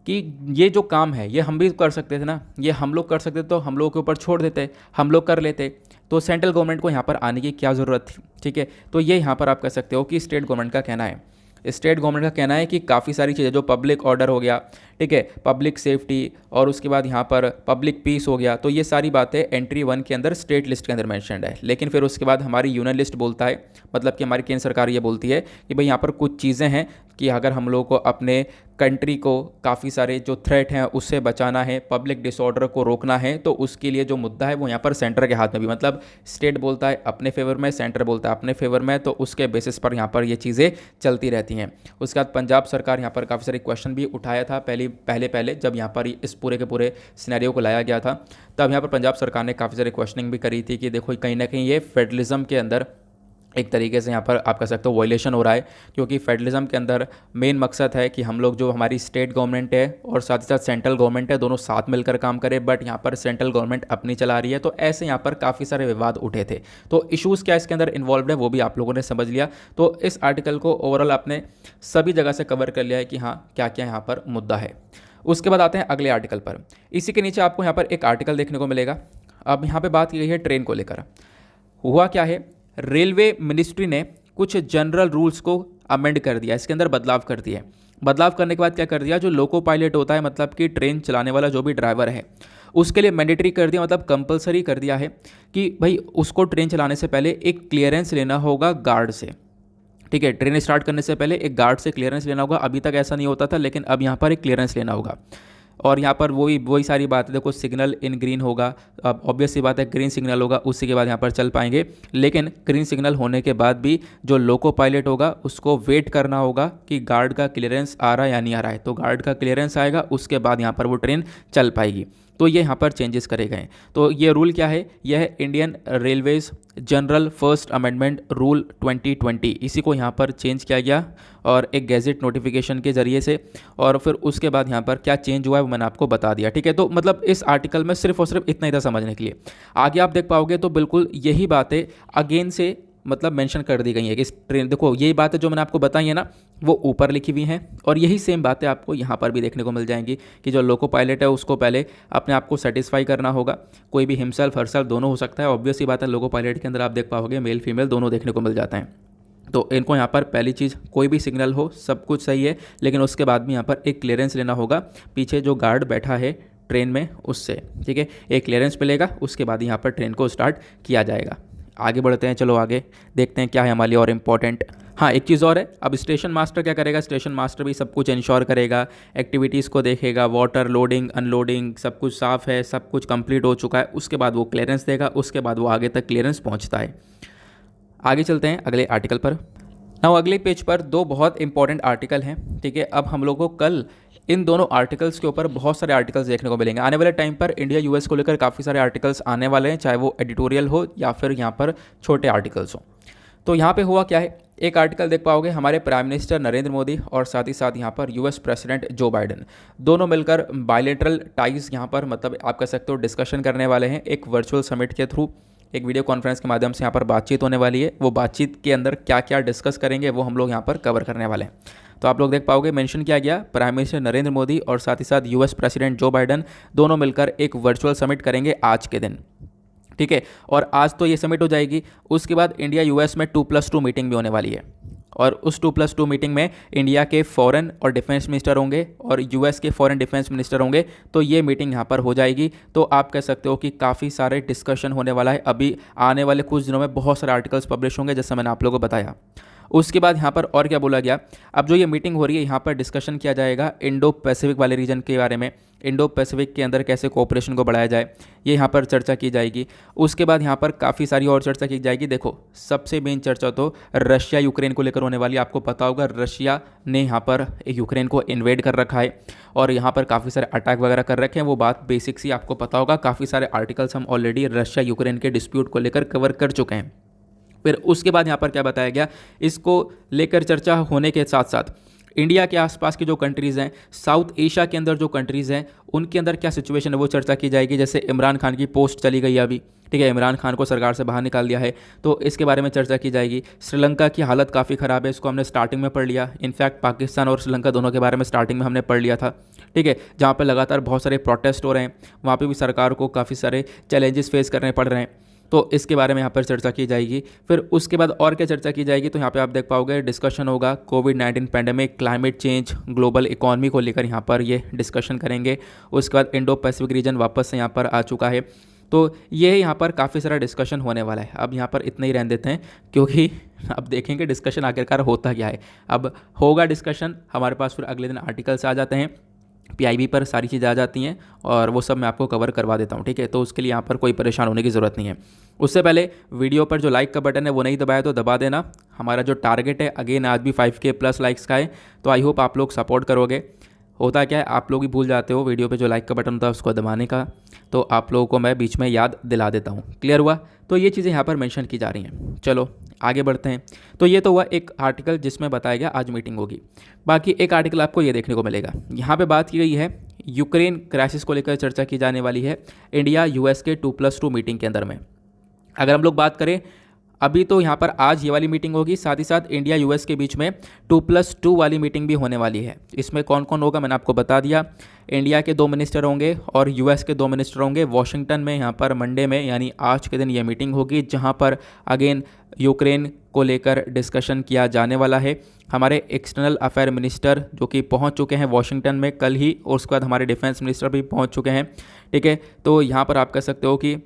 Speaker 1: कि ये जो काम है ये हम भी कर सकते थे ना, ये हम लोग कर सकते तो हम लोगों के ऊपर छोड़ देते, हम लोग कर लेते, तो सेंट्रल गवर्नमेंट को यहाँ पर आने की क्या ज़रूरत थी। ठीक है, तो ये यहाँ पर आप कह सकते हो कि स्टेट गवर्नमेंट का कहना है, स्टेट गवर्नमेंट का कहना है कि काफ़ी सारी चीज़ें, जो पब्लिक ऑर्डर हो गया, ठीक है, पब्लिक सेफ्टी, और उसके बाद यहाँ पर पब्लिक पीस हो गया, तो ये सारी बातें एंट्री 1 के अंदर स्टेट लिस्ट के अंदर मेंशन्ड है। लेकिन फिर उसके बाद हमारी यूनियन लिस्ट बोलता है, मतलब कि हमारी केंद्र सरकार ये बोलती है कि भाई यहाँ पर कुछ चीज़ें हैं कि अगर हम लोगों को अपने कंट्री को काफ़ी सारे जो थ्रेट हैं उससे बचाना है, पब्लिक डिसऑर्डर को रोकना है, तो उसके लिए जो मुद्दा है वो यहाँ पर सेंटर के हाथ में भी, मतलब स्टेट बोलता है अपने फेवर में, सेंटर बोलता है अपने फेवर में, तो उसके बेसिस पर यहाँ पर ये चीज़ें चलती रहती हैं। उसके बाद पंजाब सरकार यहाँ पर काफ़ी सारे क्वेश्चन भी उठाया था पहले जब यहाँ पर इस पूरे के पूरे सिनेरियो को लाया गया था, तब यहाँ पर पंजाब सरकार ने काफ़ी सारी क्वेश्चनिंग भी करी थी कि देखो कहीं ना कहीं ये फेडरलिज्म के अंदर एक तरीके से यहाँ पर आप कह सकते हो वायलेशन हो रहा है, क्योंकि फेडरलिज्म के अंदर मेन मकसद है कि हम लोग जो हमारी स्टेट गवर्नमेंट है और साथ ही साथ सेंट्रल गवर्नमेंट है, दोनों साथ मिलकर काम करें, बट यहाँ पर सेंट्रल गवर्नमेंट अपनी चला रही है। तो ऐसे यहाँ पर काफ़ी सारे विवाद उठे थे। तो इशूज़ क्या इसके अंदर इन्वॉल्व है वो भी आप लोगों ने समझ लिया। तो इस आर्टिकल को ओवरऑल आपने सभी जगह से कवर कर लिया है कि हाँ क्या क्या यहाँ पर मुद्दा है। उसके बाद आते हैं अगले आर्टिकल पर। इसी के नीचे आपको यहाँ पर एक आर्टिकल देखने को मिलेगा। अब यहाँ पर बात की गई है ट्रेन को लेकर। हुआ क्या है, रेलवे मिनिस्ट्री ने कुछ जनरल रूल्स को अमेंड कर दिया, इसके अंदर बदलाव कर दिया। बदलाव करने के बाद क्या कर दिया, जो लोको पायलट होता है, मतलब कि ट्रेन चलाने वाला जो भी ड्राइवर है, उसके लिए मैंडेटरी कर दिया, मतलब कंपलसरी कर दिया है कि भाई उसको ट्रेन चलाने से पहले एक क्लियरेंस लेना होगा गार्ड से। ठीक है, ट्रेन स्टार्ट करने से पहले एक गार्ड से क्लियरेंस लेना होगा। अभी तक ऐसा नहीं होता था, लेकिन अब यहाँ पर एक क्लियरेंस लेना होगा। और यहाँ पर वही सारी बात है, देखो सिग्नल इन ग्रीन होगा, अब ऑब्वियस सी बात है ग्रीन सिग्नल होगा, उसी के बाद यहाँ पर चल पाएंगे। लेकिन ग्रीन सिग्नल होने के बाद भी जो लोको पायलट होगा उसको वेट करना होगा कि गार्ड का क्लियरेंस आ रहा है या नहीं आ रहा है। तो गार्ड का क्लियरेंस आएगा, उसके बाद यहाँ पर वो ट्रेन चल पाएगी। तो ये यहाँ पर चेंजेस करे गए। तो ये रूल क्या है, यह है Indian railways general first amendment rule 2020। इसी को यहाँ पर चेंज किया गया और एक गैजेट नोटिफिकेशन के ज़रिए से। और फिर उसके बाद यहाँ पर क्या चेंज हुआ है वो मैंने आपको बता दिया। ठीक है, तो मतलब इस आर्टिकल में सिर्फ और सिर्फ इतना ही था समझने के लिए। आगे आप देख पाओगे तो बिल्कुल यही बातें अगेन से मतलब मेंशन कर दी गई है कि इस ट्रेन, देखो यही बातें जो मैंने आपको बताई है ना वो ऊपर लिखी हुई हैं, और यही सेम बातें आपको यहाँ पर भी देखने को मिल जाएंगी कि जो लोको पायलट है उसको पहले अपने आप को सेटिस्फाई करना होगा। कोई भी हिमसेल्फ हरसेल्फ दोनों हो सकता है, ऑब्वियस ही बात है। लोको पायलट के अंदर आप देख पाओगे मेल फीमेल दोनों देखने को मिल जाते हैं। तो इनको यहाँ पर पहली चीज़ कोई भी सिग्नल हो सब कुछ सही है, लेकिन उसके बाद भी यहाँ पर एक क्लियरेंस लेना होगा पीछे जो गार्ड बैठा है ट्रेन में उससे। ठीक है, एक क्लियरेंस मिलेगा, उसके बाद यहाँ पर ट्रेन को स्टार्ट किया जाएगा। आगे बढ़ते हैं, चलो आगे देखते हैं क्या है हमारे लिए और इम्पॉर्टेंट। हाँ, एक चीज़ और है, अब स्टेशन मास्टर क्या करेगा, स्टेशन मास्टर भी सब कुछ इंश्योर करेगा, एक्टिविटीज़ को देखेगा, वाटर लोडिंग अनलोडिंग सब कुछ साफ़ है, सब कुछ कंप्लीट हो चुका है, उसके बाद वो क्लियरेंस देगा, उसके बाद वो आगे तक क्लियरेंस पहुँचता है। आगे चलते हैं अगले आर्टिकल पर। नाउ अगले पेज पर दो बहुत इंपॉर्टेंट आर्टिकल हैं, ठीक है। अब हम लोग को कल इन दोनों आर्टिकल्स के ऊपर बहुत सारे आर्टिकल्स देखने को मिलेंगे। आने वाले टाइम पर इंडिया यूएस को लेकर काफ़ी सारे आर्टिकल्स आने वाले हैं, चाहे वो एडिटोरियल हो या फिर यहाँ पर छोटे आर्टिकल्स हो। तो यहाँ पे हुआ क्या है, एक आर्टिकल देख पाओगे हमारे प्राइम मिनिस्टर नरेंद्र मोदी और साथ ही साथ यहाँ पर यूएस प्रेसिडेंट जो बाइडेन दोनों मिलकर बायलैटरल टाइज यहाँ पर मतलब आप कह सकते हो डिस्कशन करने वाले हैं एक वर्चुअल समिट के थ्रू। एक वीडियो कॉन्फ्रेंस के माध्यम से यहाँ पर बातचीत होने वाली है। वो बातचीत के अंदर क्या क्या डिस्कस करेंगे वो हम लोग यहाँ पर कवर करने वाले हैं। तो आप लोग देख पाओगे मेंशन किया गया प्राइम मिनिस्टर नरेंद्र मोदी और साथ ही साथ यूएस प्रेसिडेंट जो बाइडेन दोनों मिलकर एक वर्चुअल समिट करेंगे आज के दिन, ठीक है। और आज तो ये समिट हो जाएगी, उसके बाद इंडिया यूएस में 2+2 मीटिंग भी होने वाली है और उस 2+2 मीटिंग में इंडिया के फॉरेन और डिफेंस मिनिस्टर होंगे और यूएस के फॉरेन डिफेंस मिनिस्टर होंगे। तो ये मीटिंग यहाँ पर हो जाएगी। तो आप कह सकते हो कि काफ़ी सारे डिस्कशन होने वाला है। अभी आने वाले कुछ दिनों में बहुत सारे आर्टिकल्स पब्लिश होंगे जैसा मैंने आप लोगों को बताया। उसके बाद यहाँ पर और क्या बोला गया, अब जो ये मीटिंग हो रही है यहाँ पर डिस्कशन किया जाएगा इंडो पैसिफिक वाले रीजन के बारे में। इंडो पैसिफिक के अंदर कैसे कोऑपरेशन को बढ़ाया जाए ये यहाँ पर चर्चा की जाएगी। उसके बाद यहाँ पर काफ़ी सारी और चर्चा की जाएगी। देखो सबसे मेन चर्चा तो रशिया यूक्रेन को लेकर होने वाली है। आपको पता होगा रशिया ने यहाँ पर यूक्रेन को इन्वेड कर रखा है और यहाँ पर काफ़ी सारे अटैक वगैरह कर रखे हैं। वो बात बेसिक सी आपको पता होगा। काफ़ी सारे आर्टिकल्स हम ऑलरेडी रशिया यूक्रेन के डिस्प्यूट को लेकर कवर कर चुके हैं। फिर उसके बाद यहाँ पर क्या बताया गया, इसको लेकर चर्चा होने के साथ साथ इंडिया के आसपास की जो कंट्रीज़ हैं, साउथ एशिया के अंदर जो कंट्रीज़ हैं उनके अंदर क्या सिचुएशन है वो चर्चा की जाएगी। जैसे इमरान खान की पोस्ट चली गई है अभी, ठीक है, इमरान खान को सरकार से बाहर निकाल दिया है, तो इसके बारे में चर्चा की जाएगी। श्रीलंका की हालत काफ़ी ख़राब है, इसको हमने स्टार्टिंग में पढ़ लिया। इनफैक्ट पाकिस्तान और श्रीलंका दोनों के बारे में स्टार्टिंग में हमने पढ़ लिया था, ठीक है, जहाँ पर लगातार बहुत सारे प्रोटेस्ट हो रहे हैं, वहाँ पर भी सरकार को काफ़ी सारे चैलेंजेस फेस करने पड़ रहे हैं। तो इसके बारे में यहाँ पर चर्चा की जाएगी। फिर उसके बाद और क्या चर्चा की जाएगी, तो यहाँ पे आप देख पाओगे डिस्कशन होगा कोविड-19 pandemic, climate change, global economy को लेकर यहाँ पर ये डिस्कशन करेंगे। उसके बाद इंडो पैसिफिक रीजन वापस से यहाँ पर आ चुका है। तो ये यहाँ पर काफ़ी सारा डिस्कशन होने वाला है। अब यहाँ पर इतना ही रहने देते हैं क्योंकि अब देखेंगे डिस्कशन आखिरकार होता क्या है। अब होगा डिस्कशन, हमारे पास फिर अगले दिन आर्टिकल्स आ जाते हैं, पीआईबी पर सारी चीज़ें आ जाती हैं और वो सब मैं आपको कवर करवा देता हूँ, ठीक है। तो उसके लिए यहाँ पर कोई परेशान होने की ज़रूरत नहीं है। उससे पहले वीडियो पर जो लाइक का बटन है वो नहीं दबाया तो दबा देना। हमारा जो टारगेट है अगेन आज भी 5K प्लस लाइक्स का है, तो आई होप आप लोग सपोर्ट करोगे। होता क्या है आप लोग ही भूल जाते हो वीडियो पे जो लाइक का बटन होता है उसको दबाने का, तो आप लोगों को मैं बीच में याद दिला देता हूँ। क्लियर हुआ? तो ये चीज़ें यहाँ पर मेंशन की जा रही हैं। चलो आगे बढ़ते हैं। तो ये तो हुआ एक आर्टिकल जिसमें बताया गया आज मीटिंग होगी। बाकी एक आर्टिकल आपको ये देखने को मिलेगा, यहाँ पे बात की गई है यूक्रेन क्राइसिस को लेकर चर्चा की जाने वाली है इंडिया यूएस के 2+2 मीटिंग के अंदर में। अगर हम लोग बात करें अभी तो यहाँ पर आज ये वाली मीटिंग होगी, साथ ही साथ इंडिया यूएस के बीच में 2+2 वाली मीटिंग भी होने वाली है। इसमें कौन कौन होगा मैंने आपको बता दिया। इंडिया के 2 मिनिस्टर होंगे और यूएस के 2 मिनिस्टर होंगे। वॉशिंगटन में यहाँ पर मंडे में यानी आज के दिन ये मीटिंग होगी जहाँ पर अगेन यूक्रेन को लेकर डिस्कशन किया जाने वाला है। हमारे एक्सटर्नल अफेयर मिनिस्टर जो कि पहुँच चुके हैं वॉशिंगटन में कल ही, और उसके बाद हमारे डिफेंस मिनिस्टर भी पहुँच चुके हैं, ठीक है। तो यहाँ पर आप कह सकते हो कि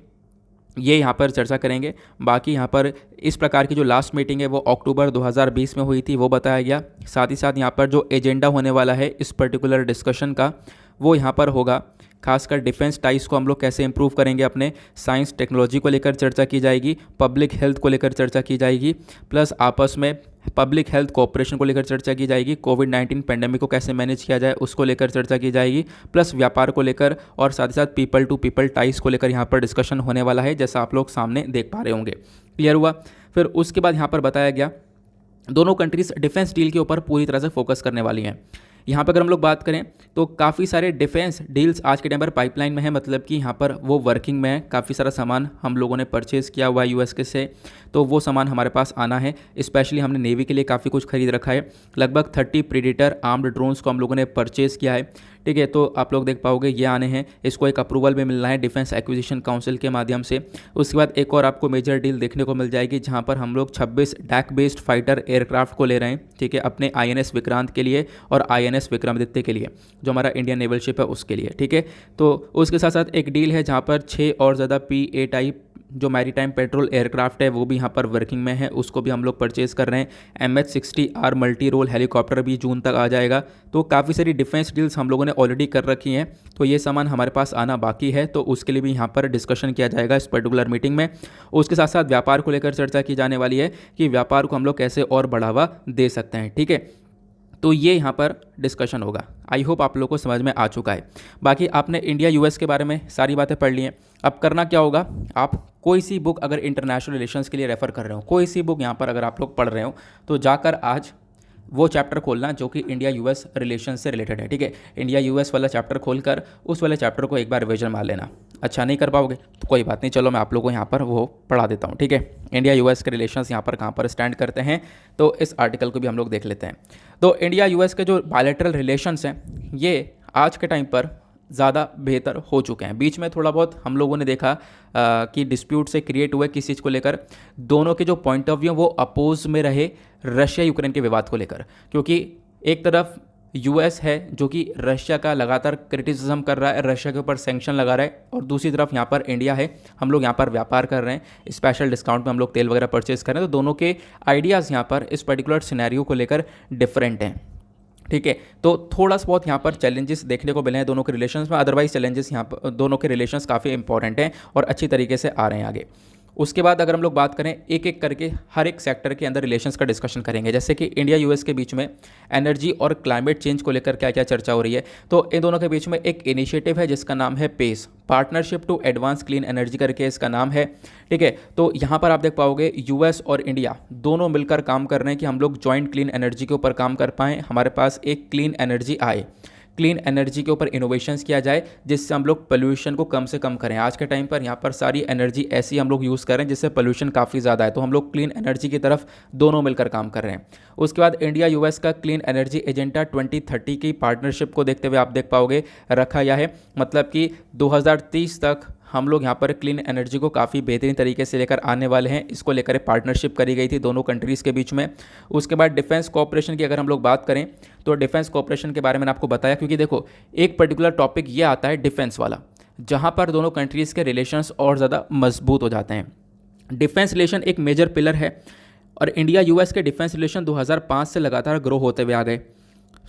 Speaker 1: ये यहाँ पर चर्चा करेंगे। बाकी यहाँ पर इस प्रकार की जो लास्ट मीटिंग है वो अक्टूबर 2020 में हुई थी, वो बताया गया। साथ ही साथ यहाँ पर जो एजेंडा होने वाला है इस पर्टिकुलर डिस्कशन का वो यहाँ पर होगा, खासकर डिफेंस टाइज को हम लोग कैसे इंप्रूव करेंगे, अपने साइंस टेक्नोलॉजी को लेकर चर्चा की जाएगी, पब्लिक हेल्थ को लेकर चर्चा की जाएगी, प्लस आपस में पब्लिक हेल्थ कोऑपरेशन को लेकर चर्चा की जाएगी, कोविड-19 पेंडेमिक को कैसे मैनेज किया जाए उसको लेकर चर्चा की जाएगी, प्लस व्यापार को लेकर और साथ ही साथ पीपल टू पीपल टाइज को लेकर यहाँ पर डिस्कशन होने वाला है, जैसा आप लोग सामने देख पा रहे होंगे। क्लियर हुआ? फिर उसके बाद यहाँ पर बताया गया दोनों कंट्रीज डिफेंस डील के ऊपर पूरी तरह से फोकस करने वाली हैं। यहाँ पर अगर हम लोग बात करें तो काफ़ी सारे डिफेंस डील्स आज के टाइम पर पाइपलाइन में है, मतलब कि यहाँ पर वो वर्किंग में है। काफ़ी सारा सामान हम लोगों ने परचेज़ किया हुआ है यूएस के से, तो वो सामान हमारे पास आना है। स्पेशली हमने नेवी के लिए काफ़ी कुछ खरीद रखा है। लगभग 30 प्रीडेटर आर्म्ड ड्रोन्स को हम लोगों ने परचेज़ किया है, ठीक है। तो आप लोग देख पाओगे ये आने हैं, इसको एक अप्रूवल भी मिलना है डिफेंस एक्विजिशन काउंसिल के माध्यम से। उसके बाद एक और आपको मेजर डील देखने को मिल जाएगी जहाँ पर हम लोग 26 डैक बेस्ड फाइटर एयरक्राफ्ट को ले रहे हैं, ठीक है, अपने INS विक्रांत के लिए और INS विक्रमादित्य के लिए, जो हमारा इंडियन नेवल शिप है उसके लिए, ठीक है। तो उसके साथ साथ एक डील है जहाँ पर 6 और ज़्यादा PA टाइप जो मैरीटाइम पेट्रोल एयरक्राफ्ट है वो भी यहाँ पर वर्किंग में है, उसको भी हम लोग परचेज़ कर रहे हैं। MH-60R मल्टी रोल हेलीकॉप्टर भी जून तक आ जाएगा। तो काफ़ी सारी डिफेंस डील्स हम लोगों ने ऑलरेडी कर रखी हैं, तो ये सामान हमारे पास आना बाकी है, तो उसके लिए भी यहाँ पर डिस्कशन किया जाएगा इस पर्टिकुलर मीटिंग में। उसके साथ साथ व्यापार को लेकर चर्चा की जाने वाली है कि व्यापार को हम लोग कैसे और बढ़ावा दे सकते हैं। ठीक है, तो ये यहाँ पर डिस्कशन होगा। आई होप आप लोगों को समझ में आ चुका है। बाकी आपने इंडिया यूएस के बारे में सारी बातें पढ़ ली हैं। अब करना क्या होगा, आप कोई सी बुक अगर इंटरनेशनल रिलेशंस के लिए रेफ़र कर रहे हो, कोई सी बुक यहाँ पर अगर आप लोग पढ़ रहे हो, तो जाकर आज वो चैप्टर खोलना जो कि इंडिया यूएस रिलेशन से रिलेटेड है। ठीक है, इंडिया यूएस वाला चैप्टर खोलकर उस वाले चैप्टर को एक बार रिविजन मार लेना। अच्छा नहीं कर पाओगे तो कोई बात नहीं, चलो मैं आप लोगों को यहाँ पर वो पढ़ा देता हूँ। ठीक है, इंडिया यूएस के रिलेशंस यहाँ पर कहाँ पर स्टैंड करते हैं, तो इस आर्टिकल को भी हम लोग देख लेते हैं। तो इंडिया यूएस के जो बायलैटरल रिलेशंस हैं ये आज के टाइम पर ज़्यादा बेहतर हो चुके हैं। बीच में थोड़ा बहुत हम लोगों ने देखा कि डिस्प्यूट से क्रिएट हुए किस चीज़ को लेकर, दोनों के जो पॉइंट ऑफ व्यू वो अपोज में रहे रशिया यूक्रेन के विवाद को लेकर, क्योंकि एक तरफ यूएस है जो कि रशिया का लगातार क्रिटिसिज्म कर रहा है, रशिया के ऊपर सैंक्शन लगा रहा है, और दूसरी तरफ यहाँ पर इंडिया है, हम लोग यहाँ पर व्यापार कर रहे हैं, स्पेशल डिस्काउंट में हम लोग तेल वगैरह परचेज कर रहे हैं। तो दोनों के आइडियाज़ यहाँ पर इस पर्टिकुलर सिनेरियो को लेकर डिफरेंट हैं। ठीक है, तो थोड़ा सा बहुत यहाँ पर चैलेंजेस देखने को मिले हैं दोनों के रिलेशंस में, अदरवाइज चैलेंजेस यहाँ पर दोनों के रिलेशंस काफ़ी इंपॉर्टेंट हैं और अच्छी तरीके से आ रहे हैं आगे। उसके बाद अगर हम लोग बात करें एक एक करके हर एक सेक्टर के अंदर रिलेशंस का डिस्कशन करेंगे, जैसे कि इंडिया यूएस के बीच में एनर्जी और क्लाइमेट चेंज को लेकर क्या क्या चर्चा हो रही है। तो इन दोनों के बीच में एक इनिशिएटिव है जिसका नाम है PACE, partnership to advance clean energy करके इसका नाम है। ठीक है, तो यहाँ पर आप देख पाओगे यूएस और इंडिया दोनों मिलकर काम कर रहे हैं कि हम लोग जॉइंट क्लीन एनर्जी के ऊपर काम कर पाएँ, हमारे पास एक क्लीन एनर्जी आए, क्लीन एनर्जी के ऊपर इनोवेशंस किया जाए जिससे हम लोग पोल्यूशन को कम से कम करें। आज के टाइम पर यहाँ पर सारी एनर्जी ऐसी हम लोग यूज़ करें जिससे पोल्यूशन काफ़ी ज़्यादा है, तो हम लोग क्लीन एनर्जी की तरफ दोनों मिलकर काम कर रहे हैं। उसके बाद इंडिया यूएस का क्लीन एनर्जी एजेंडा 2030 की पार्टनरशिप को देखते हुए आप देख पाओगे रखा गया है, मतलब कि 2030 तक हम लोग यहाँ पर क्लीन एनर्जी को काफ़ी बेहतरीन तरीके से लेकर आने वाले हैं। इसको लेकर पार्टनरशिप करी गई थी दोनों कंट्रीज़ के बीच में। उसके बाद डिफेंस कोऑपरेशन की अगर हम लोग बात करें तो डिफेंस कोऑपरेशन के बारे में आपको बताया, क्योंकि देखो एक पर्टिकुलर टॉपिक ये आता है डिफेंस वाला, जहाँ पर दोनों कंट्रीज़ के रिलेशंस और ज़्यादा मजबूत हो जाते हैं। डिफेंस रिलेशन एक मेजर पिलर है और इंडिया यूएस के डिफेंस रिलेशन 2005 से लगातार ग्रो होते हुए आ गए।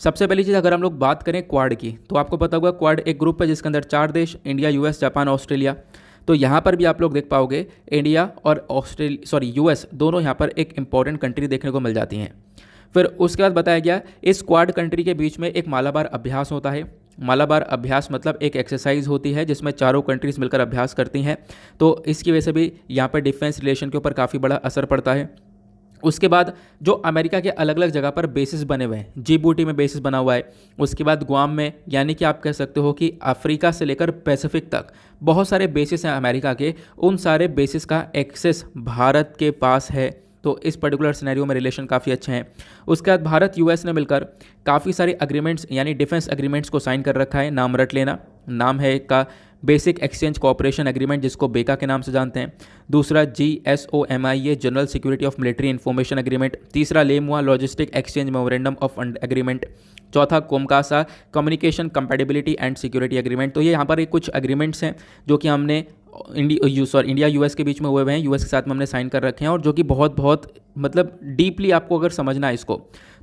Speaker 1: सबसे पहली चीज़ अगर हम लोग बात करें क्वाड की, तो आपको पता होगा क्वाड एक ग्रुप है जिसके अंदर 4 देश, इंडिया, यूएस, जापान, ऑस्ट्रेलिया। तो यहाँ पर भी आप लोग देख पाओगे इंडिया और यूएस दोनों यहाँ पर एक इंपॉर्टेंट कंट्री देखने को मिल जाती हैं। फिर उसके बाद बताया गया इस क्वाड कंट्री के बीच में एक मालाबार अभ्यास होता है। मालाबार अभ्यास मतलब एक एक्सरसाइज होती है जिसमें चारों कंट्रीज़ मिलकर अभ्यास करती हैं, तो इसकी वजह से भी यहाँ पर डिफेंस रिलेशन के ऊपर काफ़ी बड़ा असर पड़ता है। उसके बाद जो अमेरिका के अलग अलग जगह पर बेसिस बने हुए हैं, जिबूटी में बेसिस बना हुआ है, उसके बाद गुआम में, यानी कि आप कह सकते हो कि अफ्रीका से लेकर पैसिफिक तक बहुत सारे बेसिस हैं अमेरिका के, उन सारे बेसिस का एक्सेस भारत के पास है। तो इस पर्टिकुलर सिनेरियो में रिलेशन काफ़ी अच्छे हैं। उसके बाद भारत यूएस ने मिलकर काफ़ी सारे एग्रीमेंट्स यानी डिफेंस एग्रीमेंट्स को साइन कर रखा है। नाम रट लेना, नाम है एक का बेसिक एक्सचेंज कोऑपरेशन एग्रीमेंट जिसको बेका के नाम से जानते हैं। दूसरा GSOMIA general security of military information agreement. तीसरा LEMOA logistic exchange memorandum of agreement. चौथा COMCASA communication compatibility and security agreement. तो ये यहाँ पर एक कुछ एग्रीमेंट्स हैं जो कि हमने इंडिया यूएस के बीच में हुए हैं, यूएस के साथ में हमने साइन कर रखे हैं, और जो कि बहुत मतलब डीपली आपको अगर समझना है इसको,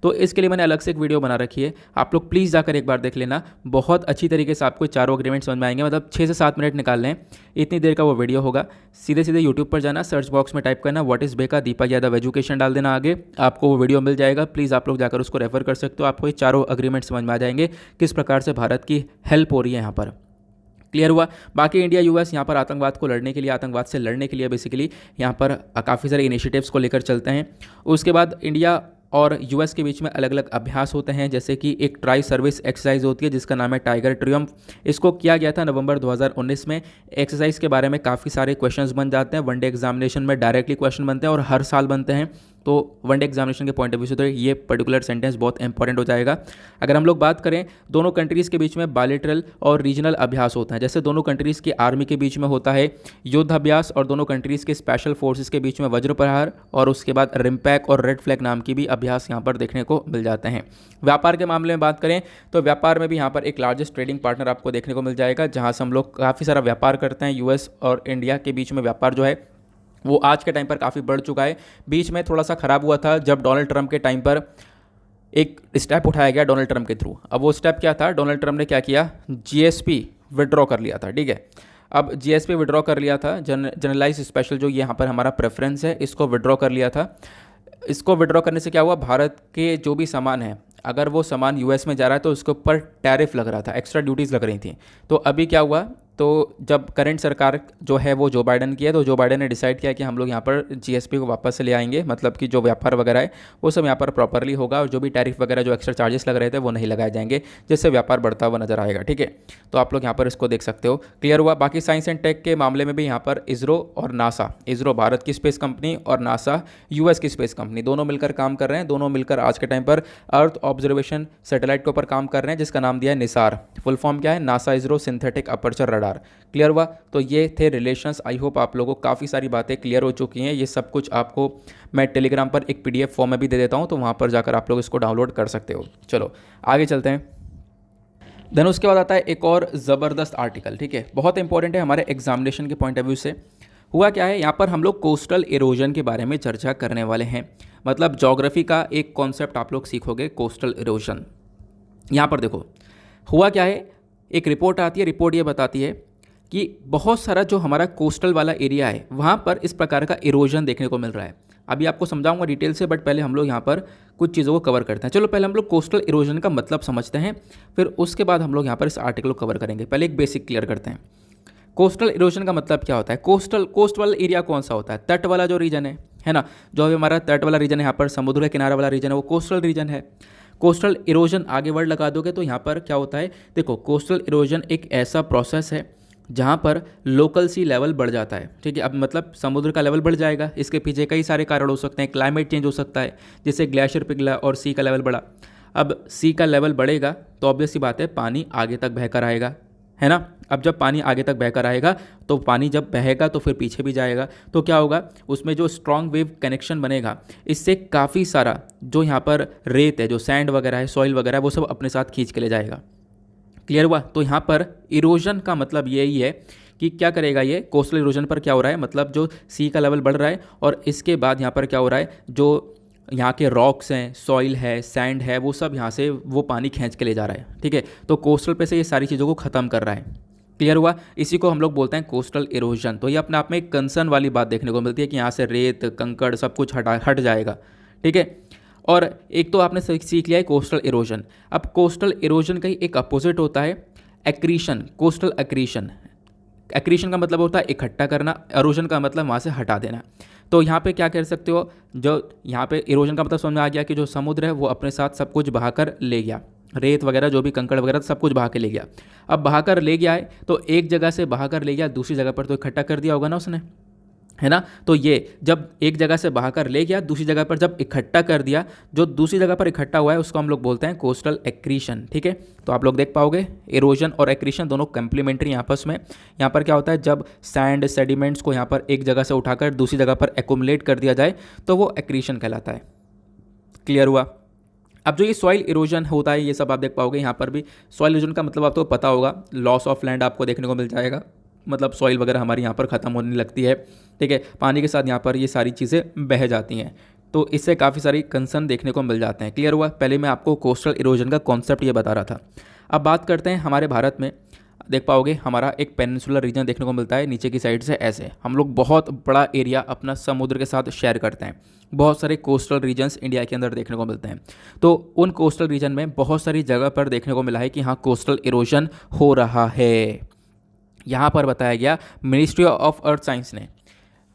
Speaker 1: तो इसके लिए मैंने अलग से एक वीडियो बना रखी है, आप लोग प्लीज़ जाकर एक बार देख लेना। बहुत अच्छी तरीके से आपको चारों एग्रीमेंट समझ में आएंगे, मतलब 6 से 7 मिनट निकाल लें, इतनी देर का वो वीडियो होगा। सीधे यूट्यूब पर जाना, सर्च बॉक्स में टाइप करना व्हाट इज़ बेका दीपक यादव एजुकेशन डाल देना, आगे आपको वो वीडियो मिल जाएगा। प्लीज़ आप लोग जाकर उसको रेफर कर सकते हो, आपको ये चारों एग्रीमेंट समझ में आ जाएंगे किस प्रकार से भारत की हेल्प हो रही है यहाँ पर। क्लियर हुआ। बाकी इंडिया यूएस यहाँ पर आतंकवाद को लड़ने के लिए, आतंकवाद से लड़ने के लिए बेसिकली यहाँ पर काफ़ी सारे इनिशिएटिव्स को लेकर चलते हैं। उसके बाद इंडिया और यूएस के बीच में अलग अलग अभ्यास होते हैं, जैसे कि एक ट्राई सर्विस एक्सरसाइज होती है जिसका नाम है टाइगर ट्रियम्फ। इसको किया गया था नवंबर 2019 में। एक्सरसाइज के बारे में काफ़ी सारे क्वेश्चंस बन जाते हैं, वनडे एग्जामिनेशन में डायरेक्टली क्वेश्चन बनते हैं और हर साल बनते हैं। तो वनडे एग्जामिनेशन के पॉइंट ऑफ व्यू से तो ये पर्टिकुलर सेंटेंस बहुत इंपॉर्टेंट हो जाएगा। अगर हम लोग बात करें दोनों कंट्रीज़ के बीच में बायलैटरल और रीजनल अभ्यास होता है, जैसे दोनों कंट्रीज़ की आर्मी के बीच में होता है युद्ध अभ्यास और दोनों कंट्रीज़ के स्पेशल फोर्सेस के बीच में वज्र प्रहार, और उसके बाद रिम्पैक और रेड फ्लैग नाम की भी अभ्यास यहाँ पर देखने को मिल जाते हैं। व्यापार के मामले में बात करें तो व्यापार में भी यहाँ पर एक लार्जेस्ट ट्रेडिंग पार्टनर आपको देखने को मिल जाएगा, जहाँ से हम लोग काफ़ी सारा व्यापार करते हैं। यूएस और इंडिया के बीच में व्यापार जो है वो आज के टाइम पर काफ़ी बढ़ चुका है। बीच में थोड़ा सा ख़राब हुआ था जब डोनाल्ड ट्रंप के टाइम पर एक स्टेप उठाया गया डोनाल्ड ट्रंप के थ्रू। अब वो स्टेप क्या था, डोनाल्ड ट्रंप ने क्या किया, जीएसपी विड्रॉ कर लिया था, ठीक है। अब जीएसपी विड्रॉ कर लिया था, जनरलाइज स्पेशल जो यहाँ पर हमारा प्रेफरेंस है इसको विड्रॉ कर लिया था। इसको विड्रॉ करने से क्या हुआ, भारत के जो भी सामान है अगर वो सामान यूएस में जा रहा है तो उसके ऊपर टैरिफ लग रहा था, एक्स्ट्रा ड्यूटीज़ लग रही थी। तो अभी क्या हुआ, तो जब करंट सरकार जो है वो जो बाइडन की है, तो जो बाइडन ने डिसाइड किया कि हम लोग यहाँ पर जीएसपी को वापस से ले आएंगे, मतलब कि जो व्यापार वगैरह है वो सब यहाँ पर प्रॉपरली होगा और जो भी टैरिफ वगैरह जो एक्स्ट्रा चार्जेस लग रहे थे वो नहीं लगाए जाएंगे, जिससे व्यापार बढ़ता हुआ नजर आएगा, ठीक है। तो आप लोग यहाँ पर इसको देख सकते हो, क्लियर हुआ। बाकी साइंस एंड टेक के मामले में भी यहाँ पर इसरो और नासा, इसरो भारत की स्पेस कंपनी और नासा यूएस की स्पेस कंपनी, दोनों मिलकर काम कर रहे हैं। दोनों मिलकर आज के टाइम पर अर्थ ऑब्जर्वेशन सैटेलाइट के ऊपर काम कर रहे हैं, जिसका नाम दिया है निसार। फुल फॉर्म क्या है, NASA ISRO synthetic aperture radar. Clear हुआ। तो ये थे रिलेशंस। आई होप आप लोगों को काफ़ी सारी बातें क्लियर हो चुकी हैं। ये सब कुछ आपको मैं टेलीग्राम पर एक पीडीएफ फॉर्म में भी दे देता हूँ, तो वहाँ पर जाकर आप लोग इसको डाउनलोड कर सकते हो। चलो आगे चलते हैं। देन उसके बाद आता है एक और ज़बरदस्त आर्टिकल, ठीक है, बहुत इंपॉर्टेंट है हमारे एग्जामिनेशन के पॉइंट ऑफ व्यू से। हुआ क्या है, यहाँ पर हम लोग कोस्टल इरोजन के बारे में चर्चा करने वाले हैं। मतलब ज्योग्राफी का एक कॉन्सेप्ट आप लोग सीखोगे, कोस्टल इरोजन। यहाँ पर देखो हुआ क्या है, एक रिपोर्ट आती है, रिपोर्ट ये बताती है कि बहुत सारा जो हमारा कोस्टल वाला एरिया है वहाँ पर इस प्रकार का इरोजन देखने को मिल रहा है। अभी आपको समझाऊंगा डिटेल से, बट पहले हम लोग यहाँ पर कुछ चीज़ों को कवर करते हैं। चलो पहले हम लोग कोस्टल इरोजन का मतलब समझते हैं, फिर उसके बाद हम लोग यहाँ पर इस आर्टिकल को कवर करेंगे। पहले एक बेसिक क्लियर करते हैं। कोस्टल इरोजन का मतलब क्या होता है। कोस्ट वाला एरिया कौन सा होता है, तट वाला जो रीजन है ना, जो अभी हमारा तट वाला रीजन है, यहाँ पर समुद्र के किनारा वाला रीजन है, वो कोस्टल रीजन है। कोस्टल इरोजन आगे वर्ड लगा दोगे तो यहाँ पर क्या होता है, देखो कोस्टल इरोजन एक ऐसा प्रोसेस है जहाँ पर लोकल सी लेवल बढ़ जाता है, ठीक है। अब मतलब समुद्र का लेवल बढ़ जाएगा, इसके पीछे कई सारे कारण हो सकते हैं। क्लाइमेट चेंज हो सकता है, जैसे ग्लेशियर पिघला और सी का लेवल बढ़ा। अब सी का लेवल बढ़ेगा तो ऑब्वियस सी बात है पानी आगे तक बहकर आएगा, है ना। अब जब पानी आगे तक बहकर आएगा तो पानी जब बहेगा तो फिर पीछे भी जाएगा, तो क्या होगा, उसमें जो स्ट्रॉन्ग वेव कनेक्शन बनेगा, इससे काफ़ी सारा जो यहाँ पर रेत है, जो सैंड वगैरह है, सॉइल वगैरह है, वो सब अपने साथ खींच के ले जाएगा। क्लियर हुआ। तो यहाँ पर इरोजन का मतलब यही है कि क्या करेगा ये, कोस्टल इरोजन पर क्या हो रहा है, मतलब जो सी का लेवल बढ़ रहा है और इसके बाद यहाँ पर क्या हो रहा है, जो यहाँ के रॉक्स हैं, सॉइल है, सैंड है, वो सब यहाँ से वो पानी खींच के ले जा रहा है, ठीक है। तो कोस्टल पे से ये सारी चीज़ों को ख़त्म कर रहा है। क्लियर हुआ। इसी को हम लोग बोलते हैं कोस्टल इरोजन। तो ये अपने आप में एक कंसर्न वाली बात देखने को मिलती है कि यहाँ से रेत कंकड़ सब कुछ हट जाएगा, ठीक है। और एक तो आपने सीख लिया है कोस्टल इरोजन। अब कोस्टल इरोजन का ही एक अपोजिट होता है एक्रीशन, कोस्टल एक्रीशन। एक्रीशन का मतलब होता है इकट्ठा करना, इरोजन का मतलब वहाँ से हटा देना। तो यहाँ पे क्या कर सकते हो, जो यहाँ पे इरोजन का मतलब समझ में आ गया कि जो समुद्र है वो अपने साथ सब कुछ बहाकर ले गया, रेत वगैरह जो भी कंकड़ वगैरह सब कुछ बहा के ले गया। अब बहाकर ले गया है तो एक जगह से बहाकर ले गया, दूसरी जगह पर तो इकट्ठा कर दिया होगा ना उसने, है ना। तो ये जब एक जगह से बहाकर ले गया, दूसरी जगह पर जब इकट्ठा कर दिया, जो दूसरी जगह पर इकट्ठा हुआ है उसको हम लोग बोलते हैं कोस्टल एक्रीशन, ठीक है। तो आप लोग देख पाओगे इरोजन और एक्रीशन दोनों कंप्लीमेंट्री आपस में। यहाँ पर क्या होता है, जब सैंड सेडिमेंट्स को यहाँ पर एक जगह से उठाकर दूसरी जगह पर एक्यूमुलेट कर दिया जाए तो वो एक्रीशन कहलाता है। क्लियर हुआ। अब जो ये सॉइल इरोजन होता है ये सब आप देख पाओगे। यहाँ पर भी सॉइल इरोजन का मतलब आपको पता होगा, लॉस ऑफ लैंड आपको देखने को मिल जाएगा, मतलब सॉइल वगैरह हमारी यहाँ पर ख़त्म होने लगती है, ठीक है। पानी के साथ यहाँ पर ये सारी चीज़ें बह जाती हैं, तो इससे काफ़ी सारी कंसर्न देखने को मिल जाते हैं। क्लियर हुआ। पहले मैं आपको कोस्टल इरोजन का कॉन्सेप्ट ये बता रहा था। अब बात करते हैं हमारे भारत में। देख पाओगे हमारा एक पेनिनसुलर रीजन देखने को मिलता है नीचे की साइड से, ऐसे हम लोग बहुत बड़ा एरिया अपना समुद्र के साथ शेयर करते हैं। बहुत सारे कोस्टल रीजन्स इंडिया के अंदर देखने को मिलते हैं। तो उन कोस्टल रीजन में बहुत सारी जगह पर देखने को मिला है कि हाँ कोस्टल इरोजन हो रहा है। यहाँ पर बताया गया, मिनिस्ट्री ऑफ अर्थ साइंस ने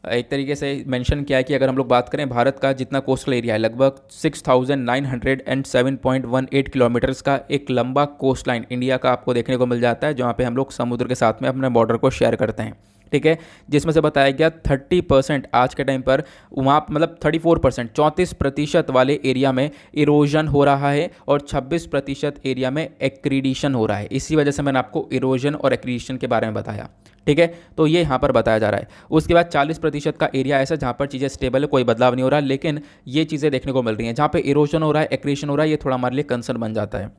Speaker 1: एक तरीके से मेंशन किया है कि अगर हम लोग बात करें भारत का जितना कोस्टल एरिया है, लगभग 6907.18 किलोमीटर्स का एक लंबा कोस्ट लाइन इंडिया का आपको देखने को मिल जाता है, जहाँ पे हम लोग समुद्र के साथ में अपने बॉर्डर को शेयर करते हैं, ठीक है, जिसमें से बताया गया 30% आज के टाइम पर वहाँ मतलब 34%, 34% वाले एरिया में इरोजन हो रहा है और 26% एरिया में एक्रीडिशन हो रहा है। इसी वजह से मैंने आपको इरोजन और एक्रीडिशन के बारे में बताया, ठीक है। तो ये यहाँ पर बताया जा रहा है। उसके बाद 40% का एरिया ऐसा जहाँ पर चीज़ें स्टेबल है, कोई बदलाव नहीं हो रहा, लेकिन ये चीज़ें देखने को मिल रही हैं। जहाँ पे इरोजन हो रहा है, एक्रीशन हो रहा है, ये थोड़ा हमारे लिए कंसर्न बन जाता है।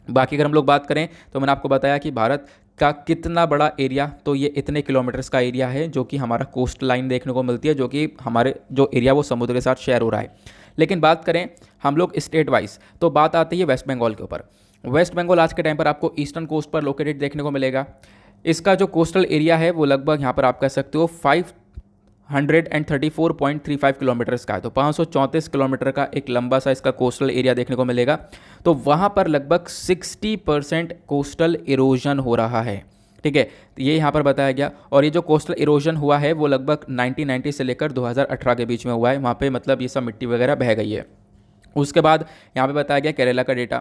Speaker 1: बाकी अगर हम लोग बात करें तो मैंने आपको बताया कि भारत का कितना बड़ा एरिया, तो ये इतने किलोमीटर्स का एरिया है जो कि हमारा कोस्ट लाइन देखने को मिलती है, जो कि हमारे जो एरिया वो समुद्र के साथ शेयर हो रहा है। लेकिन बात करें हम लोग स्टेट वाइज, तो बात आती है वेस्ट बंगाल के ऊपर। वेस्ट बंगाल आज के टाइम पर आपको ईस्टर्न कोस्ट पर लोकेटेड देखने को मिलेगा। इसका जो कोस्टल एरिया है वो लगभग यहाँ पर आप कह सकते हो 534.35 किलोमीटर्स का है। तो 534 किलोमीटर का एक लंबा सा इसका कोस्टल एरिया देखने को मिलेगा। तो वहाँ पर लगभग 60% कोस्टल इरोजन हो रहा है, ठीक है। ये यहाँ पर बताया गया। और ये जो कोस्टल इरोजन हुआ है वो लगभग 1990 से लेकर 2018 के बीच में हुआ है। वहाँ पे मतलब ये सब मिट्टी वगैरह बह गई है। उसके बाद यहाँ पे बताया गया केरला का डेटा।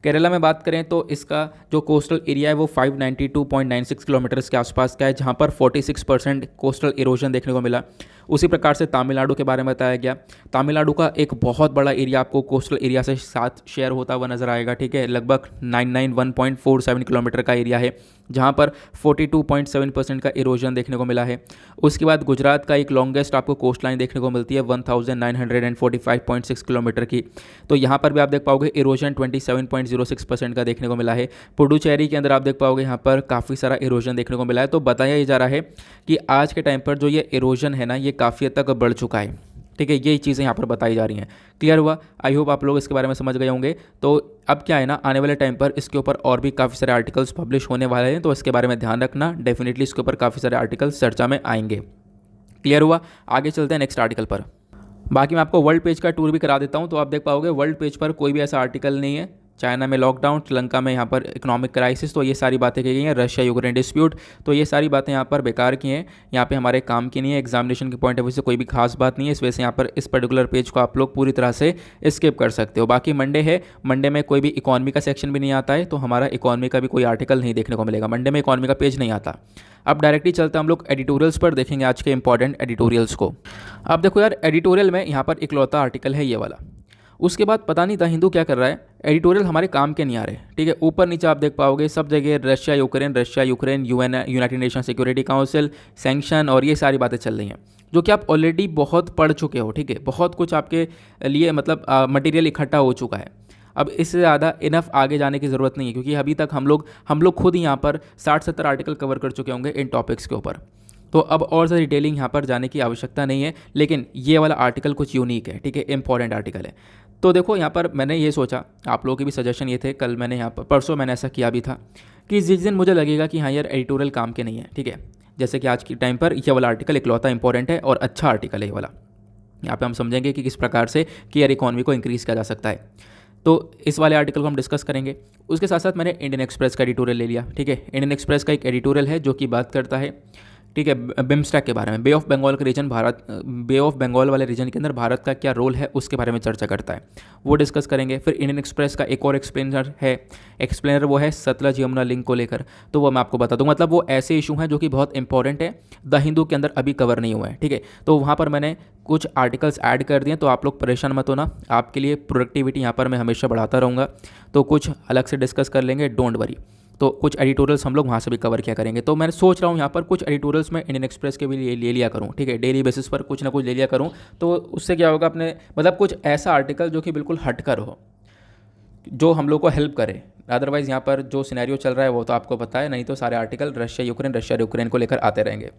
Speaker 1: केरला में बात करें तो इसका जो कोस्टल एरिया है वो 592.96 किलोमीटर्स के आसपास का है, जहाँ पर 46% कोस्टल इरोजन देखने को मिला। उसी प्रकार से तमिलनाडु के बारे में बताया गया। तमिलनाडु का एक बहुत बड़ा एरिया आपको कोस्टल एरिया से साथ शेयर होता हुआ नजर आएगा, ठीक है। लगभग 991.47 किलोमीटर का एरिया है, जहाँ पर 42.7% का इरोजन देखने को मिला है। उसके बाद गुजरात का एक लॉन्गेस्ट आपको कोस्ट लाइन देखने को मिलती है 1945.6 किलोमीटर की। तो यहाँ पर भी आप देख पाओगे इरोजन 27.06% का देखने को मिला है। पुडुचेरी के अंदर आप देख पाओगे यहाँ पर काफ़ी सारा इरोजन देखने को मिला है। तो बताया जा रहा है कि आज के टाइम पर जो ये इरोजन है ना, ये काफ़ी हद तक बढ़ चुका है, ठीक है। ये चीज़ें यहाँ पर बताई जा रही हैं। क्लियर हुआ? आई होप आप लोग इसके बारे में समझ गए होंगे। तो अब क्या है ना, आने वाले टाइम पर इसके ऊपर और भी काफ़ी सारे आर्टिकल्स पब्लिश होने वाले हैं, तो इसके बारे में ध्यान रखना। डेफिनेटली इसके ऊपर काफ़ी सारे आर्टिकल्स चर्चा में आएंगे। क्लियर हुआ? आगे चलते हैं नेक्स्ट आर्टिकल पर। बाकी मैं आपको वर्ल्ड पेज का टूर भी करा देता हूँ। तो आप देख पाओगे वर्ल्ड पेज पर कोई भी ऐसा आर्टिकल नहीं है। चाइना में लॉकडाउन, श्रीलंका में यहाँ पर इकोनॉमिक क्राइसिस, तो ये सारी बातें की गई हैं। रशिया यूक्रेन डिस्प्यूट, तो ये सारी बातें यहाँ पर बेकार की हैं, यहाँ पे हमारे काम की नहीं है। एग्जामिनेशन के पॉइंट ऑफ व्यू से कोई भी खास बात नहीं है, इस वजह से यहाँ पर इस पर्टिकुलर पेज को आप लोग पूरी तरह से स्किप कर सकते हो। बाकी मंडे है, मंडे में कोई भी इकोनॉमी का सेक्शन भी नहीं आता है, तो हमारा इकोनॉमी का भी कोई आर्टिकल नहीं देखने को मिलेगा। मंडे में इकोनॉमी का पेज नहीं आता। अब डायरेक्टली चलते हम लोग एडिटोरियल्स पर, देखेंगे आज के इंपॉर्टेंट एडिटोरियल्स को। अब देखो यार, एडिटोरियल में यहाँ पर इकलौता आर्टिकल है ये वाला। उसके बाद पता नहीं द हिंदू क्या कर रहा है, एडिटोरियल हमारे काम के नहीं आ रहे, ठीक है। ऊपर नीचे आप देख पाओगे सब जगह Russia Ukraine, UN, United nation security council, sanction और ये सारी बातें चल रही हैं, जो कि आप ऑलरेडी बहुत पढ़ चुके हो, ठीक है। बहुत कुछ आपके लिए मतलब मटेरियल इकट्ठा हो चुका है। अब इससे ज़्यादा इनफ आगे जाने की ज़रूरत नहीं है, क्योंकि अभी तक हम लोग खुद ही यहाँ पर 60-70 आर्टिकल कवर कर चुके होंगे इन टॉपिक्स के ऊपर। तो अब और ज़्यादा डिटेलिंग यहाँ पर जाने की आवश्यकता नहीं है। लेकिन ये वाला आर्टिकल कुछ यूनिक है, ठीक है, इंपॉर्टेंट आर्टिकल है। तो देखो यहाँ पर मैंने ये सोचा, आप लोगों के भी सजेशन ये थे, कल मैंने यहाँ पर परसों मैंने ऐसा किया भी था कि जिस दिन मुझे लगेगा कि हाँ यार एडिटोरियल काम के नहीं है, ठीक है, जैसे कि आज के टाइम पर ये वाला आर्टिकल इकलौता इंपॉर्टेंट है और अच्छा आर्टिकल है ये वाला। यहाँ पे हम समझेंगे कि किस प्रकार से कि यार इकॉनमी को इंक्रीज़ किया जा सकता है। तो इस वाले आर्टिकल को हम डिस्कस करेंगे। उसके साथ साथ मैंने इंडियन एक्सप्रेस का एडिटोरियल ले लिया, ठीक है। इंडियन एक्सप्रेस का एक एडिटोरियल है जो कि बात करता है, ठीक है, बिम्स्टेक के बारे में। बे ऑफ बंगाल का रीजन, बे ऑफ बंगाल वाले रीजन के अंदर भारत का क्या रोल है उसके बारे में चर्चा करता है, वो डिस्कस करेंगे। फिर इंडियन एक्सप्रेस का एक और एक्सप्लेनर है, एक्सप्लेनर वो है सतलज यमुना लिंक को लेकर, तो वो मैं आपको बता दूँ। मतलब वो ऐसे इशू हैं जो कि बहुत इंपॉर्टेंट है, द हिंदू के अंदर अभी कवर नहीं हुआ है, ठीक है। तो वहाँ पर मैंने कुछ आर्टिकल्स ऐड कर दिए, तो आप लोग परेशान मत होना, आपके लिए प्रोडक्टिविटी यहाँ पर मैं हमेशा बढ़ाता रहूँगा। तो कुछ अलग से डिस्कस कर लेंगे, डोंट वरी। तो कुछ एडिटोरियल्स हम लोग वहाँ से भी कवर किया करेंगे। तो मैं सोच रहा हूँ यहाँ पर कुछ एडिटोरियल्स में इंडियन एक्सप्रेस के भी ले लिया करूँ, ठीक है, डेली बेसिस पर कुछ ना कुछ ले लिया करूँ। तो उससे क्या होगा, अपने मतलब कुछ ऐसा आर्टिकल जो कि बिल्कुल हटकर हो, जो हम लोग को हेल्प करे। अदरवाइज़ यहाँ पर जो सिनेरियो चल रहा है वो तो आपको पता है, नहीं तो सारे आर्टिकल रशिया यूक्रेन को लेकर आते रहेंगे।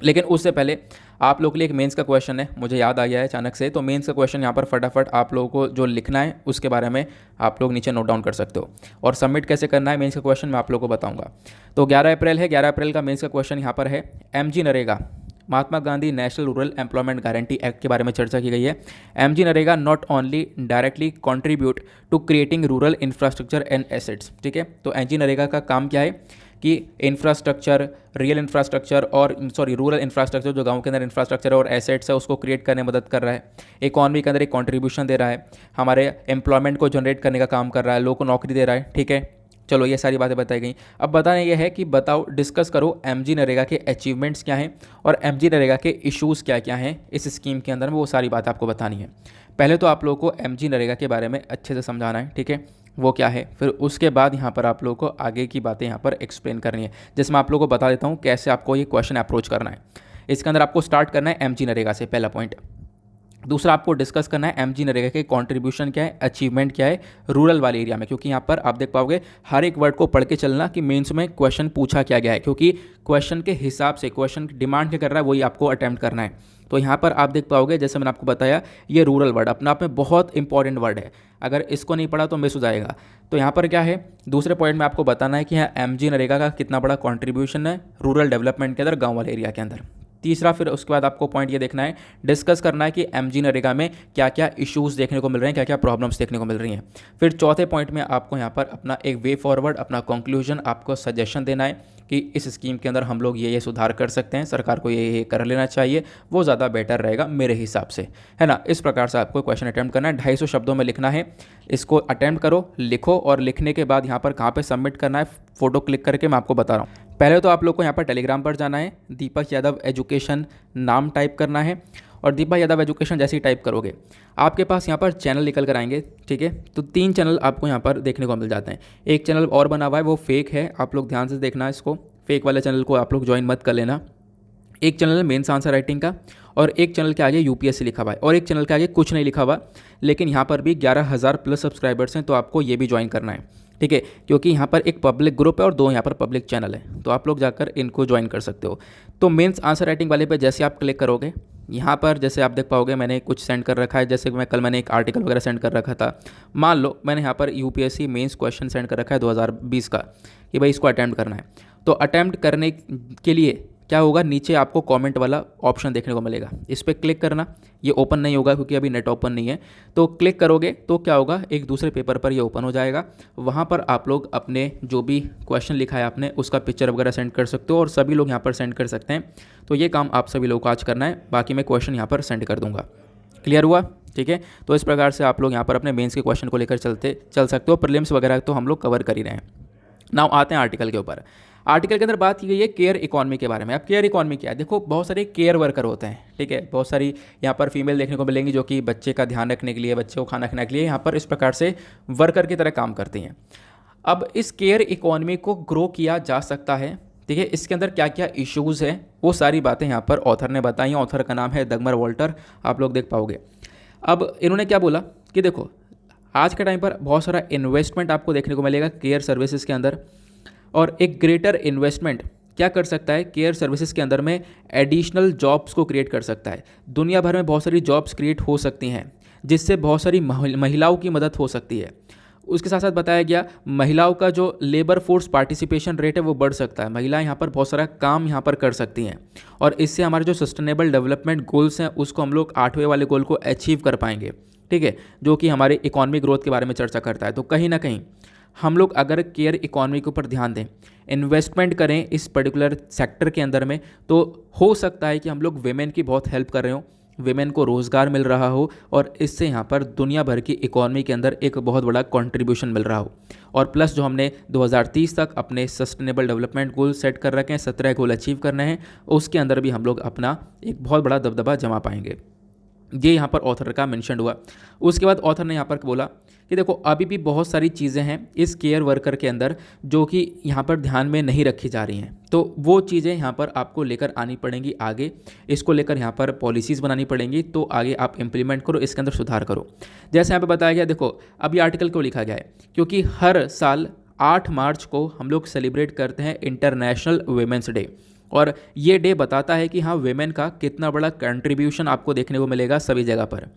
Speaker 1: लेकिन उससे पहले आप लोग के लिए एक मेंस का क्वेश्चन है, मुझे याद आ गया है अचानक से। तो मेंस का क्वेश्चन यहाँ पर फटाफट आप लोगों को जो लिखना है उसके बारे में आप लोग नीचे नोट डाउन कर सकते हो, और सबमिट कैसे करना है मेंस का क्वेश्चन मैं आप लोगों को बताऊंगा। तो 11 अप्रैल है, 11 अप्रैल का मेंस का क्वेश्चन यहाँ पर है, MG NREGA, Mahatma Gandhi national rural employment guarantee act के बारे में चर्चा की गई है। MG NREGA not only directly contribute to creating rural infrastructure and assets, ठीक है। तो MG नरेगा का काम क्या है कि इंफ्रास्ट्रक्चर, रूरल इंफ्रास्ट्रक्चर, जो गांव के अंदर इंफ्रास्ट्रक्चर और एसेट्स है उसको क्रिएट करने में मदद कर रहा है, इकॉनमी के अंदर एक कंट्रीब्यूशन दे रहा है, हमारे एम्प्लॉयमेंट को जनरेट करने का काम कर रहा है, लोगों को नौकरी दे रहा है, ठीक है। चलो ये सारी बातें बताई गई। अब बताना ये है कि बताओ, डिस्कस करो एमजी नरेगा के अचीवमेंट्स क्या हैं और एमजी नरेगा के इश्यूज़ क्या क्या हैं इस स्कीम के अंदर में, वो सारी बात आपको बतानी है। पहले तो आप लोगों को एमजी नरेगा के बारे में अच्छे से समझाना है, ठीक है, वो क्या है। फिर उसके बाद यहाँ पर आप लोगों को आगे की बातें यहाँ पर एक्सप्लेन करनी है, जिसमें आप लोगों को बता देता हूँ कैसे आपको ये क्वेश्चन अप्रोच करना है। इसके अंदर आपको स्टार्ट करना है एमजी नरेगा से, पहला पॉइंट। दूसरा आपको डिस्कस करना है एमजी नरेगा के कंट्रीब्यूशन क्या है, अचीवमेंट क्या है रूरल वाले एरिया में, क्योंकि यहाँ पर आप देख पाओगे हर एक वर्ड को पढ़ के चलना कि मेंस में क्वेश्चन पूछा क्या गया है, क्योंकि क्वेश्चन के हिसाब से क्वेश्चन डिमांड क्या कर रहा है वही आपको अटैम्प्ट करना है। तो यहाँ पर आप देख पाओगे, जैसे मैंने आपको बताया, ये रूरल वर्ड अपने आप में बहुत इंपॉर्टेंट वर्ड है, अगर इसको नहीं पढ़ा तो मिस हो जाएगा। तो यहाँ पर क्या है, दूसरे पॉइंट में आपको बताना है कि यहाँ एमजी नरेगा का कितना बड़ा कॉन्ट्रीब्यूशन है रूरल डेवलपमेंट के अंदर, गाँव वाले एरिया के अंदर। तीसरा, फिर उसके बाद आपको पॉइंट ये देखना है, डिस्कस करना है कि एमजी नरेगा में क्या क्या इश्यूज़ देखने को मिल रहे हैं, क्या क्या प्रॉब्लम्स देखने को मिल रही हैं। फिर चौथे पॉइंट में आपको यहाँ पर अपना एक वे फॉरवर्ड, अपना कंक्लूजन, आपको सजेशन देना है कि इस स्कीम के अंदर हम लोग ये सुधार कर सकते हैं, सरकार को ये कर लेना चाहिए, वो ज़्यादा बेटर रहेगा मेरे हिसाब से, है ना। इस प्रकार से आपको क्वेश्चन अटैम्प्ट करना है, 250 शब्दों में लिखना है। इसको अटैम्प्ट करो, लिखो, और लिखने के बाद यहाँ पर कहाँ पे सबमिट करना है, फ़ोटो क्लिक करके मैं आपको बता रहा हूँ। पहले तो आप लोग को यहाँ पर टेलीग्राम पर जाना है, दीपक यादव एजुकेशन नाम टाइप करना है, और दीपक यादव एजुकेशन जैसे ही टाइप करोगे आपके पास यहाँ पर चैनल निकल कर आएंगे, ठीक है। तो 3 चैनल आपको यहाँ पर देखने को मिल जाते हैं। एक चैनल और बना हुआ है, वो फेक है, आप लोग ध्यान से देखना इसको, फेक वाले चैनल को आप लोग ज्वाइन मत कर लेना। एक चैनल है मेंस आंसर राइटिंग का, और एक चैनल के आगे यूपीएससी लिखा हुआ है, और एक चैनल के आगे कुछ नहीं लिखा हुआ, लेकिन यहाँ पर भी 11,000 प्लस सब्सक्राइबर्स हैं, तो आपको ये भी ज्वाइन करना है, ठीक है, क्योंकि यहाँ पर एक पब्लिक ग्रुप है और 2 यहाँ पर पब्लिक चैनल है, तो आप लोग जाकर इनको ज्वाइन कर सकते हो। तो मेंस आंसर राइटिंग वाले पे जैसे आप क्लिक करोगे, यहाँ पर जैसे आप देख पाओगे मैंने कुछ सेंड कर रखा है, जैसे मैंने एक आर्टिकल वगैरह सेंड कर रखा था। मान लो मैंने यहाँ पर यूपीएससी मेंस क्वेश्चन सेंड कर रखा है 2020 का, कि भाई इसको अटैम्प्ट करना है। तो अटैम्प्ट करने के लिए क्या होगा, नीचे आपको कमेंट वाला ऑप्शन देखने को मिलेगा, इस पर क्लिक करना। ये ओपन नहीं होगा क्योंकि अभी नेट ओपन नहीं है, तो क्लिक करोगे तो क्या होगा, एक दूसरे पेपर पर ये ओपन हो जाएगा। वहाँ पर आप लोग अपने जो भी क्वेश्चन लिखा है आपने उसका पिक्चर वगैरह सेंड कर सकते हो, और सभी लोग यहाँ पर सेंड कर सकते हैं। तो ये काम आप सभी लोगों को आज करना है, बाकी मैं क्वेश्चन यहाँ पर सेंड कर दूँगा। क्लियर हुआ, ठीक है। तो इस प्रकार से आप लोग यहाँ पर अपने मेंस के क्वेश्चन को लेकर चल सकते हो। प्रीलिम्स वगैरह तो हम लोग कवर कर ही रहे हैं। नाउ आते हैं आर्टिकल के ऊपर। आर्टिकल के अंदर बात की गई है केयर इकॉनमी के बारे में। अब केयर इकॉनमी क्या है, देखो बहुत सारे केयर वर्कर होते हैं, ठीक है, बहुत सारी यहाँ पर फीमेल देखने को मिलेंगी जो कि बच्चे का ध्यान रखने के लिए, बच्चे को खाना खिलाने के लिए यहाँ पर इस प्रकार से वर्कर की तरह काम करती हैं। अब इस केयर इकॉनमी को ग्रो किया जा सकता है, ठीक है। इसके अंदर क्या क्या इश्यूज़ हैं वो सारी बातें यहाँ पर ऑथर ने बताई हैं। ऑथर का नाम है दगमर वॉल्टर, आप लोग देख पाओगे। अब इन्होंने क्या बोला कि देखो आज के टाइम पर बहुत सारा इन्वेस्टमेंट आपको देखने को मिलेगा केयर सर्विसेज के अंदर, और एक ग्रेटर इन्वेस्टमेंट क्या कर सकता है, केयर सर्विसेज के अंदर में एडिशनल जॉब्स को क्रिएट कर सकता है। दुनिया भर में बहुत सारी जॉब्स क्रिएट हो सकती हैं, जिससे बहुत सारी महिलाओं की मदद हो सकती है। उसके साथ साथ बताया गया महिलाओं का जो लेबर फोर्स पार्टिसिपेशन रेट है वो बढ़ सकता है। महिलाएं यहाँ पर बहुत सारा काम यहाँ पर कर सकती हैं, और इससे हमारे जो सस्टेनेबल डेवलपमेंट गोल्स हैं उसको हम लोग 8वें वाले गोल को अचीव कर पाएंगे, ठीक है, जो कि हमारे इकॉनमी ग्रोथ के बारे में चर्चा करता है। तो कहीं ना कहीं हम लोग अगर केयर इकॉनमी के ऊपर ध्यान दें, इन्वेस्टमेंट करें इस पर्टिकुलर सेक्टर के अंदर में, तो हो सकता है कि हम लोग वेमेन की बहुत हेल्प कर रहे हो, वेमेन को रोज़गार मिल रहा हो, और इससे यहाँ पर दुनिया भर की इकॉनमी के अंदर एक बहुत बड़ा कंट्रीब्यूशन मिल रहा हो। और प्लस जो हमने 2030 तक अपने सस्टेनेबल डेवलपमेंट गोल सेट कर रखे हैं, 17 गोल अचीव करने हैं, उसके अंदर भी हम लोग अपना एक बहुत बड़ा दबदबा जमा पाएंगे। ये यहाँ पर ऑथर का मेंशन हुआ। उसके बाद ऑथर ने यहाँ पर बोला कि देखो अभी भी बहुत सारी चीज़ें हैं इस केयर वर्कर के अंदर जो कि यहाँ पर ध्यान में नहीं रखी जा रही हैं, तो वो चीज़ें यहाँ पर आपको लेकर आनी पड़ेंगी आगे। इसको लेकर यहाँ पर पॉलिसीज़ बनानी पड़ेंगी, तो आगे आप इम्प्लीमेंट करो, इसके अंदर सुधार करो। जैसे यहाँ पर बताया गया, देखो अब ये आर्टिकल क्यों लिखा गया है, क्योंकि हर साल 8 मार्च को हम लोग सेलिब्रेट करते हैं इंटरनेशनल वुमेन्स डे, और ये डे बताता है कि हाँ वेमेन का कितना बड़ा कंट्रीब्यूशन आपको देखने को मिलेगा सभी जगह पर,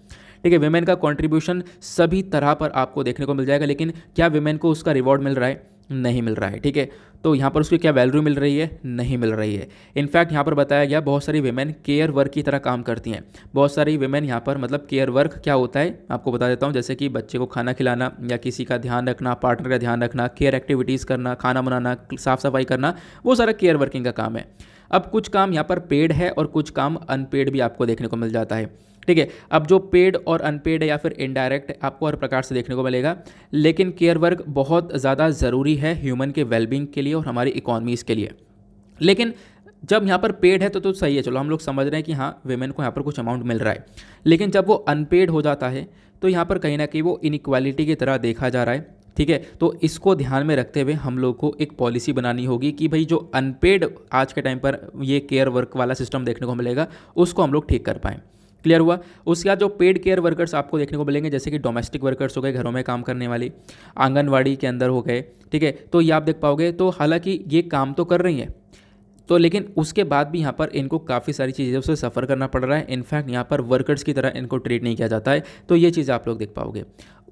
Speaker 1: ठीक है। वेमेन का कंट्रीब्यूशन सभी तरह पर आपको देखने को मिल जाएगा, लेकिन क्या वेमेन को उसका रिवॉर्ड मिल रहा है, नहीं मिल रहा है, ठीक है। तो यहाँ पर उसकी क्या वैल्यू मिल रही है, नहीं मिल रही है। इनफैक्ट यहाँ पर बताया गया बहुत सारी वेमेन केयर वर्क की तरह काम करती हैं। बहुत सारी वेमेन यहाँ पर मतलब केयर वर्क क्या होता है आपको बता देता हूँ, जैसे कि बच्चे को खाना खिलाना या किसी का ध्यान रखना, पार्टनर का ध्यान रखना, केयर एक्टिविटीज़ करना, खाना बनाना, साफ़ सफाई करना, वो सारा केयर वर्किंग का काम है। अब कुछ काम यहाँ पर पेड है और कुछ काम अनपेड भी आपको देखने को मिल जाता है, ठीक है। अब जो पेड और अनपेड है या फिर इनडायरेक्ट आपको हर प्रकार से देखने को मिलेगा, लेकिन केयर वर्क बहुत ज़्यादा ज़रूरी है ह्यूमन के वेलबींग के लिए और हमारी इकोनॉमीज़ के लिए। लेकिन जब यहाँ पर पेड है तो सही है, चलो हम लोग समझ रहे हैं कि हाँ वेमेन को यहाँ पर कुछ अमाउंट मिल रहा है, लेकिन जब वो अनपेड हो जाता है तो यहाँ पर कहीं ना कहीं वो इनइक्वालिटी की तरह देखा जा रहा है। ठीक है, तो इसको ध्यान में रखते हुए हम लोग को एक पॉलिसी बनानी होगी कि भाई जो अनपेड आज के टाइम पर ये केयर वर्क वाला सिस्टम देखने को मिलेगा उसको हम लोग ठीक कर पाएँ। क्लियर हुआ। उसके बाद जो पेड केयर वर्कर्स आपको देखने को मिलेंगे, जैसे कि डोमेस्टिक वर्कर्स हो गए, घरों में काम करने वाली, आंगनवाड़ी के अंदर हो गए, ठीक है, तो ये आप देख पाओगे। तो हालांकि ये काम तो कर रही हैं, तो लेकिन उसके बाद भी यहाँ पर इनको काफ़ी सारी चीज़ों से सफ़र करना पड़ रहा है। इनफैक्ट यहाँ पर वर्कर्स की तरह इनको ट्रीट नहीं किया जाता है। तो ये चीज़ आप लोग देख पाओगे।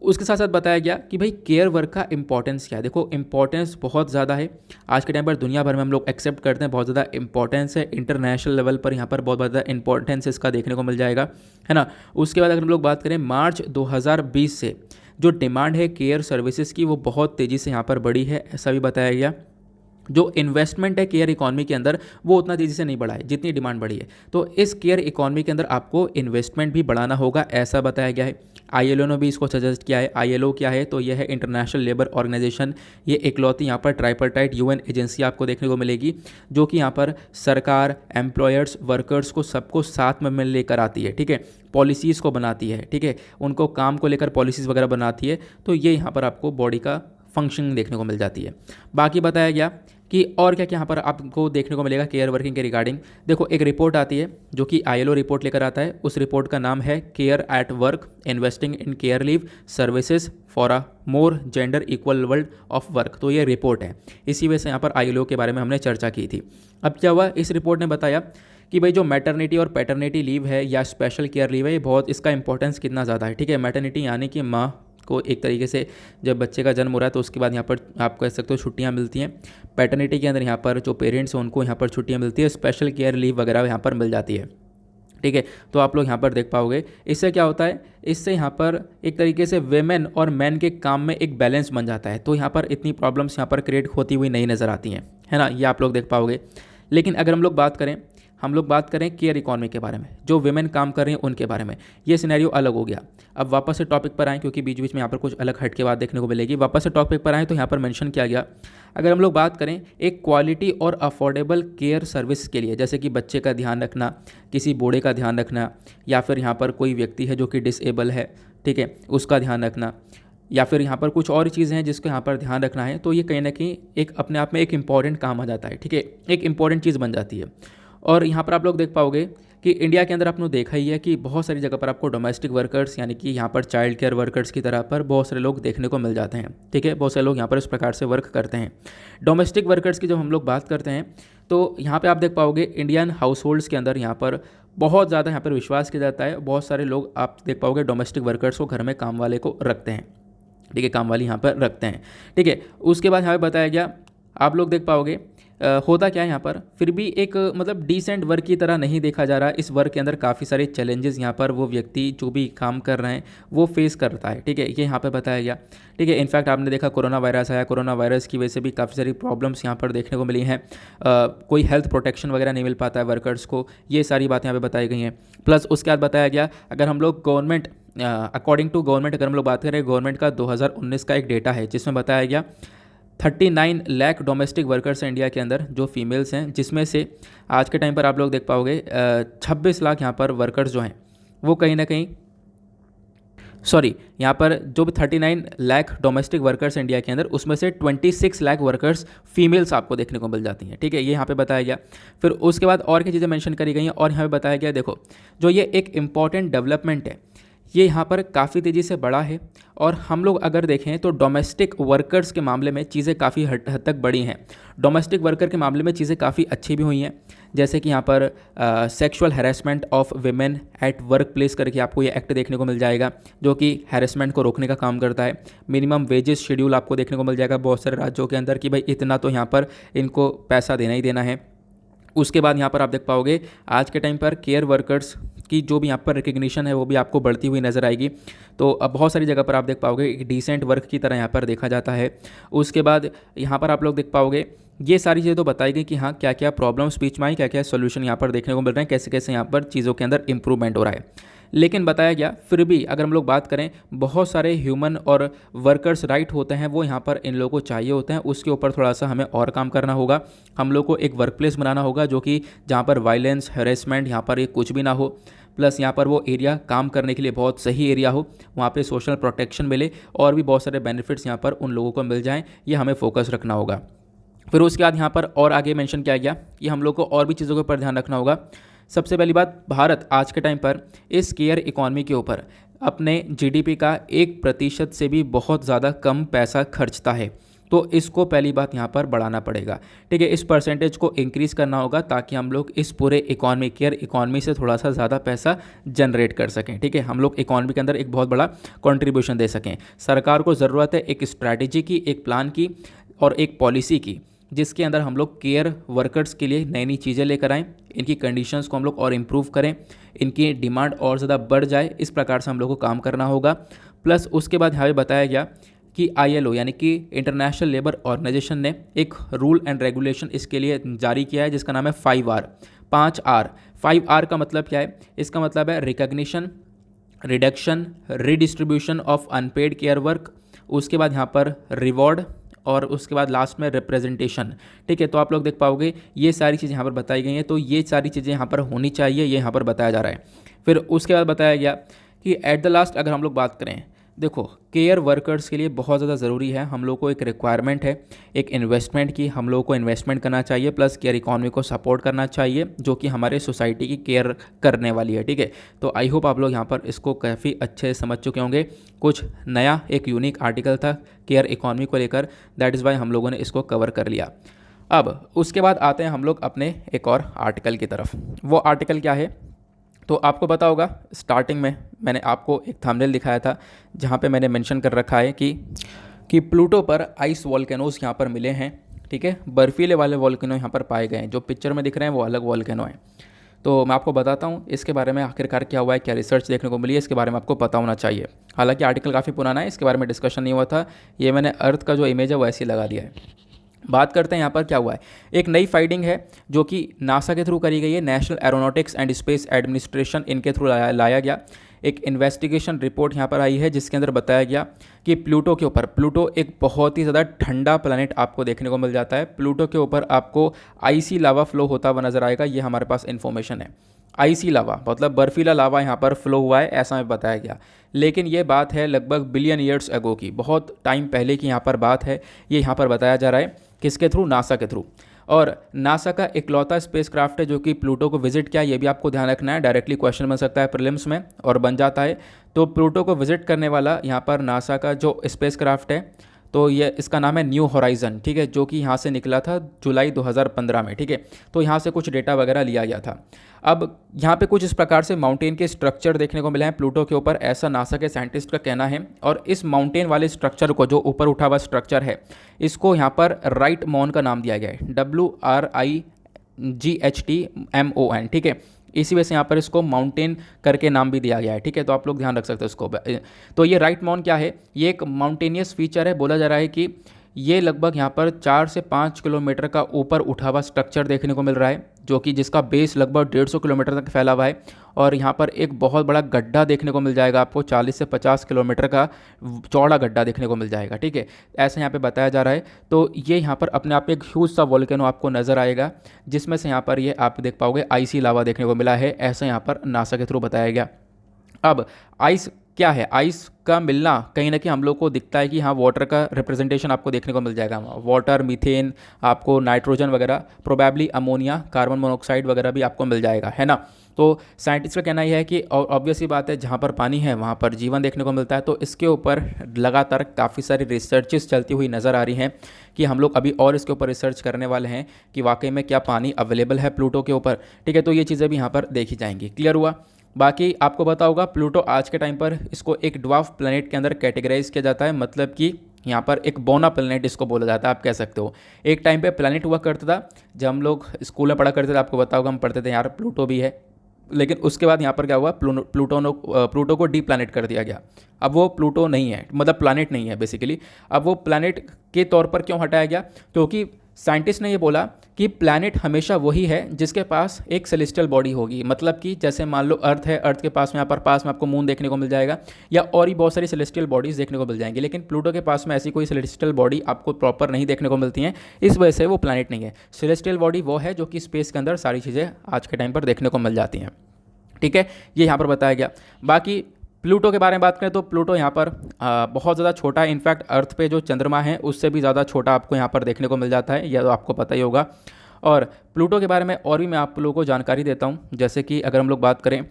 Speaker 1: उसके साथ साथ बताया गया कि भाई केयर वर्क का इंपॉर्टेंस क्या है। देखो इंपॉर्टेंस बहुत ज़्यादा है आज के टाइम पर, दुनिया भर में हम लोग एक्सेप्ट करते हैं, बहुत ज़्यादा इंपॉर्टेंस है। इंटरनेशनल लेवल पर यहाँ पर बहुत ज़्यादा इंपॉर्टेंस इसका देखने को मिल जाएगा, है ना। उसके बाद अगर हम लोग बात करें मार्च 2020 से जो डिमांड है केयर सर्विसेज की वो बहुत तेज़ी से यहाँ पर बढ़ी है, ऐसा भी बताया गया। जो इन्वेस्टमेंट है केयर इकॉनमी के अंदर वो उतना तेज़ी से नहीं बढ़ा है जितनी डिमांड बढ़ी है। तो इस केयर इकॉनमी के अंदर आपको इन्वेस्टमेंट भी बढ़ाना होगा, ऐसा बताया गया है। आईएलओ ने भी इसको सजेस्ट किया है। आईएलओ क्या है, तो यह है इंटरनेशनल लेबर ऑर्गेनाइजेशन। ये इकलौती यहाँ पर ट्राइपर्टाइट यूएन एजेंसी आपको देखने को मिलेगी जो कि यहाँ पर सरकार, एम्प्लॉयर्स, वर्कर्स को सबको साथ में मिल लेकर आती है। ठीक है, पॉलिसीज़ को बनाती है, ठीक है, उनको काम को लेकर पॉलिसीज़ वगैरह बनाती है। तो ये यहाँ पर आपको बॉडी का फंक्शनिंग देखने को मिल जाती है। बाकी बताया गया कि और क्या क्या यहाँ पर आपको देखने को मिलेगा केयर वर्किंग के रिगार्डिंग। देखो एक रिपोर्ट आती है जो कि आईएलओ रिपोर्ट लेकर आता है। उस रिपोर्ट का नाम है care at work, investing in care leave services for a more gender equal world of work. तो ये रिपोर्ट है, इसी वजह से यहाँ पर आईएलओ के बारे में हमने चर्चा की थी। अब क्या हुआ, इस रिपोर्ट ने बताया कि भाई जो मैटरनिटी और पैटर्निटी लीव है या स्पेशल केयर लीव है, ये बहुत इसका इंपॉर्टेंस कितना ज़्यादा है। ठीक है, मैटरनिटी यानी कि माँ को एक तरीके से जब बच्चे का जन्म हो रहा है तो उसके बाद यहाँ पर आप कह सकते हो छुट्टियाँ मिलती हैं। पैटर्निटी के अंदर यहाँ पर जो पेरेंट्स हैं उनको यहाँ पर छुट्टियाँ मिलती है, स्पेशल केयर लीव वगैरह यहाँ पर मिल जाती है। ठीक है, तो आप लोग यहाँ पर देख पाओगे। इससे क्या होता है, इससे यहाँ पर एक तरीके से वेमेन और मैन के काम में एक बैलेंस बन जाता है। तो यहाँ पर इतनी प्रॉब्लम्स यहाँ पर क्रिएट होती हुई नहीं नज़र आती हैं, है ना, ये आप लोग देख पाओगे। लेकिन अगर हम लोग बात करें केयर इकॉनमी के बारे में, जो वेमेन काम कर रही हैं उनके बारे में, ये सिनेरियो अलग हो गया। अब वापस से टॉपिक पर आएँ क्योंकि बीच बीच में यहाँ पर कुछ अलग हट के बात देखने को मिलेगी। वापस से टॉपिक पर आएँ तो यहाँ पर मेंशन किया गया, अगर हम लोग बात करें एक क्वालिटी और अफोर्डेबल केयर सर्विस के लिए, जैसे कि बच्चे का ध्यान रखना, किसी बूढ़े का ध्यान रखना, या फिर यहाँ पर कोई व्यक्ति है जो कि डिसेबल है, ठीक है, उसका ध्यान रखना, या फिर यहाँ पर कुछ और चीज़ें हैं जिसको यहाँ पर ध्यान रखना है, तो ये कहीं ना कहीं एक अपने आप में एक इम्पॉर्टेंट काम आ जाता है। ठीक है, एक इम्पॉर्टेंट चीज़ बन जाती है। और यहाँ पर आप लोग देख पाओगे कि इंडिया के अंदर आपने देखा ही है कि बहुत सारी जगह पर आपको डोमेस्टिक वर्कर्स यानी कि यहाँ पर चाइल्ड केयर वर्कर्स की तरह पर बहुत सारे लोग देखने को मिल जाते हैं। ठीक है, बहुत सारे लोग यहाँ पर इस प्रकार से वर्क करते हैं। डोमेस्टिक वर्कर्स की जब हम लोग बात करते हैं तो यहाँ पर आप देख पाओगे इंडियन हाउस होल्ड्स के अंदर यहाँ पर बहुत ज़्यादा यहाँ पर विश्वास किया जाता है। बहुत सारे लोग आप देख पाओगे डोमेस्टिक वर्कर्स को घर में काम वाले को रखते हैं। ठीक है, काम वाली यहाँ पर रखते हैं। ठीक है, उसके बाद यहाँ पर बताया गया, आप लोग देख पाओगे होता क्या है यहाँ पर, फिर भी एक मतलब डिसेंट वर्क की तरह नहीं देखा जा रहा। इस वर्क के अंदर काफ़ी सारे चैलेंजेस यहाँ पर वो व्यक्ति जो भी काम कर रहे हैं वो फेस करता है। ठीक है, ये यहाँ पे बताया गया। ठीक है, इनफैक्ट आपने देखा कोरोना वायरस आया, कोरोना वायरस की वजह से भी काफ़ी सारी प्रॉब्लम्स यहाँ पर देखने को मिली हैं। कोई हेल्थ प्रोटेक्शन वगैरह नहीं मिल पाता है वर्कर्स को, ये सारी बातें यहाँ पर बताई गई हैं। प्लस उसके बाद बताया गया, अगर हम लोग गवर्नमेंट अकॉर्डिंग टू गवर्नमेंट अगर हम लोग बात करें, गवर्नमेंट का 2019 का एक डेटा है जिसमें बताया गया 39 लाख डोमेस्टिक वर्कर्स हैं इंडिया के अंदर जो फीमेल्स हैं, जिसमें से आज के टाइम पर आप लोग देख पाओगे 26 लाख यहाँ पर वर्कर्स जो हैं वो कहीं ना कहीं यहाँ पर जो भी 39 लाख डोमेस्टिक वर्कर्स इंडिया के अंदर, उसमें से 26 लाख वर्कर्स फीमेल्स आपको देखने को मिल जाती हैं। ठीक है, ये यहाँ पे बताया गया। फिर उसके बाद और क्या चीज़ें मेंशन करी गई हैं और यहाँ पे बताया गया, देखो जो ये एक इम्पॉर्टेंट डेवलपमेंट है ये यहाँ पर काफ़ी तेज़ी से बढ़ा है। और हम लोग अगर देखें तो डोमेस्टिक वर्कर्स के मामले में चीज़ें काफ़ी हद तक बढ़ी हैं। डोमेस्टिक वर्कर के मामले में चीज़ें काफ़ी अच्छी भी हुई हैं, जैसे कि यहाँ पर sexual harassment of women at work place करके आपको ये एक्ट देखने को मिल जाएगा जो कि हैरेसमेंट को रोकने का काम करता है। मिनिमम वेजेस शेड्यूल आपको देखने को मिल जाएगा बहुत सारे राज्यों के अंदर कि भाई इतना तो यहाँ पर इनको पैसा देना ही देना है। उसके बाद यहाँ पर आप देख पाओगे आज के टाइम पर केयर वर्कर्स की जो भी यहाँ पर रिकग्निशन है वो भी आपको बढ़ती हुई नज़र आएगी। तो अब बहुत सारी जगह पर आप देख पाओगे एक डिसेंट वर्क की तरह यहाँ पर देखा जाता है। उसके बाद यहाँ पर आप लोग देख पाओगे ये सारी चीज़ें तो बताई गई कि हाँ क्या क्या प्रॉब्लम्स बीच में आई, क्या क्या सोल्यूशन यहाँ पर देखने को मिल रहे हैं, कैसे कैसे यहाँ पर चीज़ों के अंदर इंप्रूवमेंट हो रहा है। लेकिन बताया गया फिर भी अगर हम लोग बात करें बहुत सारे ह्यूमन और वर्कर्स राइट होते हैं वो यहाँ पर इन लोगों को चाहिए होते हैं, उसके ऊपर थोड़ा सा हमें और काम करना होगा। हम लोग को एक वर्क प्लेस बनाना होगा जो कि जहाँ पर वायलेंस हैरेसमेंट यहाँ पर ये कुछ भी ना हो, प्लस यहाँ पर वो एरिया काम करने के लिए बहुत सही एरिया हो, वहाँ पे सोशल प्रोटेक्शन मिले और भी बहुत सारे बेनिफिट्स यहाँ पर उन लोगों को मिल जाएं, ये हमें फोकस रखना होगा। फिर उसके बाद यहाँ पर और आगे मेंशन किया गया कि हम लोग को और भी चीज़ों के ऊपर ध्यान रखना होगा। सबसे पहली बात, भारत आज के टाइम पर इस केयर इकॉनमी के ऊपर अपने जीडीपी का 1% से भी बहुत ज़्यादा कम पैसा खर्चता है, तो इसको पहली बात यहाँ पर बढ़ाना पड़ेगा। ठीक है, इस परसेंटेज को इंक्रीज़ करना होगा ताकि हम लोग इस पूरे इकॉनमी केयर इकॉनमी से थोड़ा सा ज़्यादा पैसा जनरेट कर सकें। ठीक है, हम लोग इकॉनमी के अंदर एक बहुत बड़ा कंट्रीब्यूशन दे सकें। सरकार को ज़रूरत है एक स्ट्रैटेजी की, एक प्लान की और एक पॉलिसी की, जिसके अंदर हम लोग केयर वर्कर्स के लिए नई नई चीज़ें लेकर आएँ, इनकी कंडीशंस को हम लोग और इम्प्रूव करें, इनकी डिमांड और ज़्यादा बढ़ जाए, इस प्रकार से हम लोग को काम करना होगा। प्लस उसके बाद यहाँ पे बताया गया कि ILO यानी कि इंटरनेशनल लेबर ऑर्गेनाइजेशन ने एक रूल एंड रेगुलेशन इसके लिए जारी किया है जिसका नाम है 5R। 5R का मतलब क्या है? इसका मतलब है recognition, reduction, redistribution of unpaired care work, उसके बाद यहाँ पर रिवॉर्ड और उसके बाद लास्ट में रिप्रेजेंटेशन। ठीक है, तो आप लोग देख पाओगे ये सारी चीज़ें यहाँ पर बताई गई हैं, तो ये सारी चीज़ें यहाँ पर होनी चाहिए, ये यहाँ पर बताया जा रहा है। फिर उसके बाद बताया गया कि एट द लास्ट अगर हम लोग बात करें, देखो केयर वर्कर्स के लिए बहुत ज़्यादा ज़रूरी है, हम लोग को एक रिक्वायरमेंट है एक इन्वेस्टमेंट की, हम लोग को इन्वेस्टमेंट करना चाहिए, प्लस केयर इकॉनमी को सपोर्ट करना चाहिए जो कि हमारे सोसाइटी की केयर करने वाली है। ठीक है, तो आई होप आप लोग यहाँ पर इसको काफ़ी अच्छे से समझ चुके होंगे। कुछ नया एक यूनिक आर्टिकल था केयर इकॉनमी को लेकर, दैट इज़ वाई हम लोगों ने इसको कवर कर लिया। अब उसके बाद आते हैं हम लोग अपने एक और आर्टिकल की तरफ। वो आर्टिकल क्या है? तो आपको पता होगा स्टार्टिंग में मैंने आपको एक थंबनेल दिखाया था जहाँ पे मैंने मेंशन कर रखा है कि प्लूटो पर आइस वॉल्केनोज यहाँ पर मिले हैं। ठीक है, बर्फीले वाले वॉल्केनो यहाँ पर पाए गए हैं, जो पिक्चर में दिख रहे हैं वो अलग वॉल्केनो हैं। तो मैं आपको बताता हूँ इसके बारे में आखिरकार क्या हुआ है, क्या रिसर्च देखने को मिली है, इसके बारे में आपको पता होना चाहिए। हालांकि आर्टिकल काफ़ी पुराना है, इसके बारे में डिस्कशन नहीं हुआ था, ये मैंने अर्थ का जो इमेज है वो ऐसे ही लगा दिया है। बात करते हैं यहाँ पर क्या हुआ है। एक नई फाइंडिंग है जो कि नासा के थ्रू करी गई है, national aeronautics and space administration, इनके थ्रू लाया गया। एक इन्वेस्टिगेशन रिपोर्ट यहाँ पर आई है जिसके अंदर बताया गया कि प्लूटो के ऊपर, प्लूटो एक बहुत ही ज़्यादा ठंडा प्लैनेट आपको देखने को मिल जाता है, प्लूटो के ऊपर आपको आईसी लावा फ्लो होता हुआ नजर आएगा, ये हमारे पास इन्फॉर्मेशन है। आईसी लावा मतलब बर्फीला लावा यहाँ पर फ्लो हुआ है, ऐसा हमें बताया गया। लेकिन ये बात है लगभग बिलियन ईयर्स अगो की, बहुत टाइम पहले की यहाँ पर बात है। ये यहाँ पर बताया जा रहा है किसके थ्रू? नासा के थ्रू। और नासा का इकलौता स्पेसक्राफ्ट है जो कि प्लूटो को विजिट किया, ये भी आपको ध्यान रखना है, डायरेक्टली क्वेश्चन बन सकता है प्रीलिम्स में और बन जाता है। तो प्लूटो को विजिट करने वाला यहाँ पर नासा का जो स्पेसक्राफ्ट है, तो ये इसका नाम है न्यू होराइजन। ठीक है, जो कि यहाँ से निकला था जुलाई 2015 में। ठीक है, तो यहाँ से कुछ डेटा वगैरह लिया गया था। अब यहाँ पे कुछ इस प्रकार से माउंटेन के स्ट्रक्चर देखने को मिले हैं प्लूटो के ऊपर, ऐसा नासा के साइंटिस्ट का कहना है। और इस माउंटेन वाले स्ट्रक्चर को, जो ऊपर उठा हुआ स्ट्रक्चर है, इसको यहाँ पर राइट मॉन का नाम दिया गया है, WRIGHTMON। ठीक है, इसी वजह से यहाँ पर इसको माउंटेन करके नाम भी दिया गया है। ठीक है, तो आप लोग ध्यान रख सकते हो इसको। तो ये राइट मॉन क्या है? ये एक माउंटेनियस फीचर है। बोला जा रहा है कि ये लगभग यहाँ पर 4 से 5 किलोमीटर का ऊपर उठा हुआ स्ट्रक्चर देखने को मिल रहा है, जो कि जिसका बेस लगभग 150 किलोमीटर तक फैला हुआ है। और यहाँ पर एक बहुत बड़ा गड्ढा देखने को मिल जाएगा आपको, 40 से 50 किलोमीटर का चौड़ा गड्ढा देखने को मिल जाएगा। ठीक है, ऐसा यहाँ पे बताया जा रहा है। तो ये यहाँ पर अपने आप एक ह्यूज सा वोल्केनो आपको नज़र आएगा, जिसमें से यहाँ पर ये आप देख पाओगे आईसी लावा देखने को मिला है, ऐसा यहाँ पर नासा के थ्रू बताया गया। अब आइस क्या है? आइस का मिलना कहीं ना कहीं हम लोग को दिखता है कि हाँ वाटर का रिप्रेजेंटेशन आपको देखने को मिल जाएगा, वाटर, मीथेन, आपको नाइट्रोजन वगैरह, प्रोबेबली अमोनिया, कार्बन मोनोऑक्साइड वगैरह भी आपको मिल जाएगा, है ना। तो साइंटिस्ट का कहना यह है कि और ऑब्वियस ही बात है, जहाँ पर पानी है वहाँ पर जीवन देखने को मिलता है। तो इसके ऊपर लगातार काफ़ी सारी रिसर्चेस चलती हुई नज़र आ रही हैं कि हम लोग अभी और इसके ऊपर रिसर्च करने वाले हैं कि वाकई में क्या पानी अवेलेबल है प्लूटो के ऊपर। ठीक है, तो ये चीज़ें भी यहाँ पर देखी जाएंगी। क्लियर हुआ? बाकी आपको पता होगा प्लूटो आज के टाइम पर इसको एक ड्वार्फ प्लैनेट के अंदर कैटेगराइज किया जाता है, मतलब कि यहाँ पर एक बोना प्लैनेट इसको बोला जाता है, आप कह सकते हो। एक टाइम पे प्लैनेट हुआ करता था, जब हम लोग स्कूल में पढ़ा करते थे, आपको पता होगा, हम पढ़ते थे यार प्लूटो भी है। लेकिन उसके बाद यहाँ पर क्या हुआ, प्लूटो को डी प्लैनेट कर दिया गया। अब वो प्लूटो नहीं है, मतलब प्लैनेट नहीं है बेसिकली। अब वो प्लैनेट के तौर पर क्यों हटाया गया? क्योंकि साइंटिस्ट ने ये बोला कि प्लैनेट हमेशा वही है जिसके पास एक सेलेस्टियल बॉडी होगी, मतलब कि जैसे मान लो अर्थ है, अर्थ के पास में यहाँ पर पास में आपको मून देखने को मिल जाएगा या और भी बहुत सारी सेलेस्टियल बॉडीज़ देखने को मिल जाएंगी, लेकिन प्लूटो के पास में ऐसी कोई सेलेस्टियल बॉडी आपको प्रॉपर नहीं देखने को मिलती हैं, इस वजह से वो प्लैनेट नहीं है। सेलेस्टियल बॉडी वो है जो कि स्पेस के अंदर सारी चीज़ें आज के टाइम पर देखने को मिल जाती हैं। ठीक है, ये यहाँ पर बताया गया। बाकी प्लूटो के बारे में बात करें तो प्लूटो यहाँ पर बहुत ज़्यादा छोटा है। इनफैक्ट अर्थ पे जो चंद्रमा है उससे भी ज़्यादा छोटा आपको यहाँ पर देखने को मिल जाता है, यह तो आपको पता ही होगा। और प्लूटो के बारे में और भी मैं आप लोगों को जानकारी देता हूँ। जैसे कि अगर हम लोग बात करें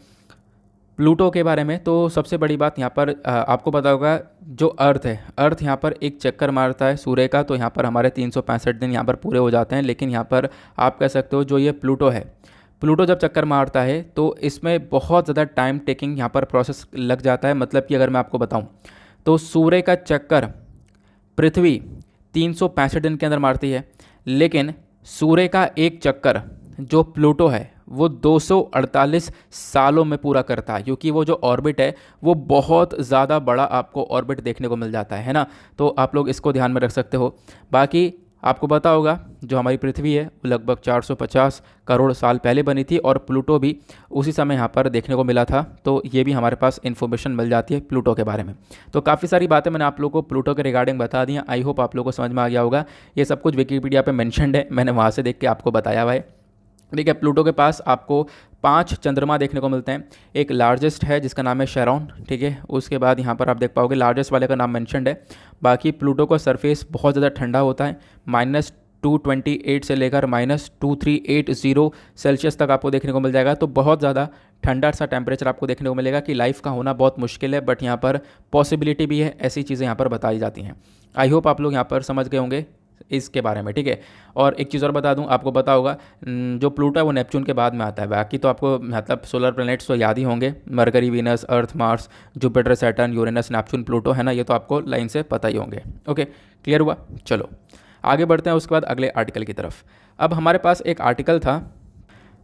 Speaker 1: प्लूटो के बारे में तो सबसे बड़ी बात यहाँ पर आपको पता होगा, जो अर्थ है, अर्थ यहाँ पर एक चक्कर मारता है सूर्य का, तो यहाँ पर हमारे 365 दिन यहाँ पर पूरे हो जाते हैं। लेकिन यहाँ पर आप कह सकते हो जो ये प्लूटो है, प्लूटो जब चक्कर मारता है तो इसमें बहुत ज़्यादा टाइम टेकिंग यहाँ पर प्रोसेस लग जाता है। मतलब कि अगर मैं आपको बताऊँ तो सूर्य का चक्कर पृथ्वी 365 दिन के अंदर मारती है, लेकिन सूर्य का एक चक्कर जो प्लूटो है वो 248 सालों में पूरा करता है, क्योंकि वो जो ऑर्बिट है वो बहुत ज़्यादा बड़ा आपको ऑर्बिट देखने को मिल जाता है ना। तो आप लोग इसको ध्यान में रख सकते हो। बाकी आपको पता होगा जो हमारी पृथ्वी है वो लगभग 450 करोड़ साल पहले बनी थी और प्लूटो भी उसी समय यहाँ पर देखने को मिला था। तो ये भी हमारे पास इन्फॉर्मेशन मिल जाती है प्लूटो के बारे में। तो काफ़ी सारी बातें मैंने आप लोगों को प्लूटो के रिगार्डिंग बता दी हैं। आई होप आप लोगों को समझ में आ गया होगा। ये सब कुछ विकिपीडिया पे मेंशन्ड है, मैंने वहाँ से देख के आपको बताया हुआ है। ठीक है, प्लूटो के पास आपको 5 चंद्रमा देखने को मिलते हैं। एक लार्जेस्ट है जिसका नाम है शेरॉन, ठीक है। उसके बाद यहाँ पर आप देख पाओगे लार्जेस्ट वाले का नाम मेंशन्ड है। बाकी प्लूटो का सरफेस बहुत ज़्यादा ठंडा होता है, -228 से लेकर -2380 सेल्सियस तक आपको देखने को मिल जाएगा। तो बहुत ज़्यादा ठंडा सा टेम्परेचर आपको देखने को मिलेगा कि लाइफ का होना बहुत मुश्किल है, बट यहाँ पर पॉसिबिलिटी भी है, ऐसी चीज़ें यहाँ पर बताई जाती हैं। आई होप आप लोग यहाँ पर समझ गए होंगे इसके बारे में, ठीक है। और एक चीज़ और बता दूं, आपको पता होगा जो प्लूटो है वो नेपच्यून के बाद में आता है। बाकी तो आपको मतलब सोलर प्लैनेट्स तो याद ही होंगे, Mercury, Venus, Earth, Mars, Jupiter, Saturn, Uranus, Neptune, Pluto, है ना। ये तो आपको लाइन से पता ही होंगे। ओके, क्लियर हुआ। चलो आगे बढ़ते हैं उसके बाद अगले आर्टिकल की तरफ। अब हमारे पास एक आर्टिकल था,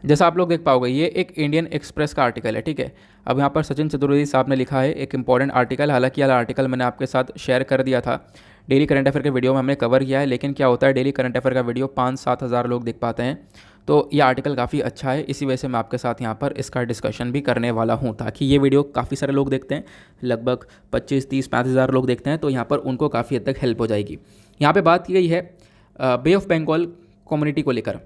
Speaker 1: जैसा आप लोग देख पाओगे ये एक इंडियन एक्सप्रेस का आर्टिकल है, ठीक है। अब यहाँ पर सचिन चतुर्वेदी साहब ने लिखा है एक इंपॉर्टेंट आर्टिकल। हालांकि यह आर्टिकल मैंने आपके साथ शेयर कर दिया था, डेली करंट अफेयर के वीडियो में हमने कवर किया है। लेकिन क्या होता है, डेली करंट अफेयर का वीडियो 5-7 हज़ार लोग देख पाते हैं। तो ये आर्टिकल काफ़ी अच्छा है, इसी वजह से मैं आपके साथ यहाँ पर इसका डिस्कशन भी करने वाला हूँ, ताकि ये वीडियो काफ़ी सारे लोग देखते हैं, लगभग 25, 30, 35 हज़ार लोग देखते हैं, तो यहाँ पर उनको काफ़ी हद तक हेल्प हो जाएगी। यहाँ पर बात की गई है बे ऑफ बंगाल कम्युनिटी को लेकर।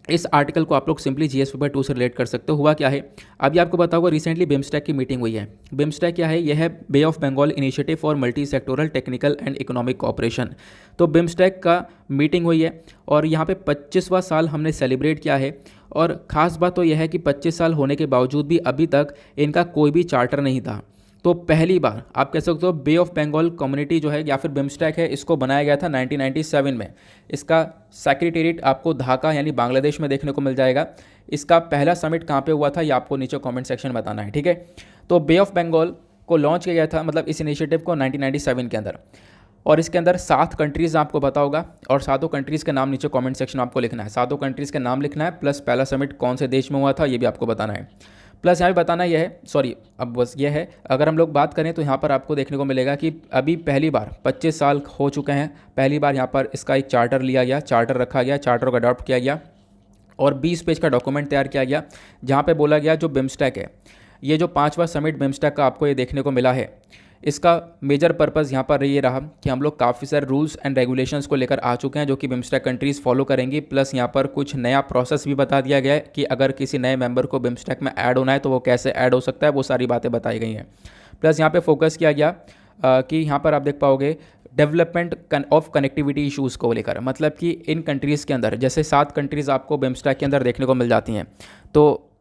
Speaker 1: इस आर्टिकल को आप लोग सिंपली जीएस पेपर 2 से रिलेट कर सकते हो। हुआ क्या है, अभी आपको पता होगा रिसेंटली बिम्स्टेक की मीटिंग हुई है। बिम्स्टेक क्या है, यह है Bay of Bengal initiative for multi sectoral technical and economic cooperation. तो बिम्स्टेक का मीटिंग हुई है और यहाँ पे 25वां साल हमने सेलिब्रेट किया है। और ख़ास बात तो यह है कि 25 साल होने के बावजूद भी अभी तक इनका कोई भी चार्टर नहीं था। तो पहली बार आप कह सकते हो बे ऑफ बंगाल कम्युनिटी जो है या फिर बिम्स्टेक है, इसको बनाया गया था 1997 में। इसका सेक्रेटेरिएट आपको ढाका यानी बांग्लादेश में देखने को मिल जाएगा। इसका पहला समिट कहाँ पे हुआ था ये आपको नीचे कमेंट सेक्शन में बताना है, ठीक है। तो बे ऑफ बंगाल को लॉन्च किया गया था, मतलब इस इनिशिएटिव को 1997 के अंदर। और इसके अंदर 7 कंट्रीज़ आपको पता होगा, और 7 कंट्रीज़ के नाम नीचे कमेंट सेक्शन में आपको लिखना है। 7 कंट्रीज़ के नाम लिखना है, प्लस पहला समिट कौन से देश में हुआ था ये भी आपको बताना है। प्लस यहाँ पे बताना यह है, सॉरी अब बस ये है, अगर हम लोग बात करें तो यहाँ पर आपको देखने को मिलेगा कि अभी पहली बार 25 साल हो चुके हैं, पहली बार यहाँ पर इसका एक चार्टर लिया गया, चार्टर रखा गया, चार्टर को अडॉप्ट किया गया और 20 पेज का डॉक्यूमेंट तैयार किया गया, जहाँ पे बोला गया जो बिम्स्टेक है, ये जो 5वां समिट बिम्स्टेक का आपको ये देखने को मिला है, इसका मेजर पर्पज़ यहाँ पर ये रहा कि हम लोग काफ़ी सारे रूल्स एंड रेगुलेशंस को लेकर आ चुके हैं जो कि बिम्स्टेक कंट्रीज़ फॉलो करेंगी। प्लस यहाँ पर कुछ नया प्रोसेस भी बता दिया गया है कि अगर किसी नए मेंबर को बिम्स्टेक में ऐड होना है तो वो कैसे ऐड हो सकता है, वो सारी बातें बताई गई हैं। प्लस यहाँ पर फोकस किया गया कि यहाँ पर आप देख पाओगे डेवलपमेंट ऑफ कनेक्टिविटी इशूज़ को लेकर, मतलब कि इन कंट्रीज़ के अंदर जैसे 7 कंट्रीज़ आपको बिम्स्टेक के अंदर देखने को मिल जाती हैं, तो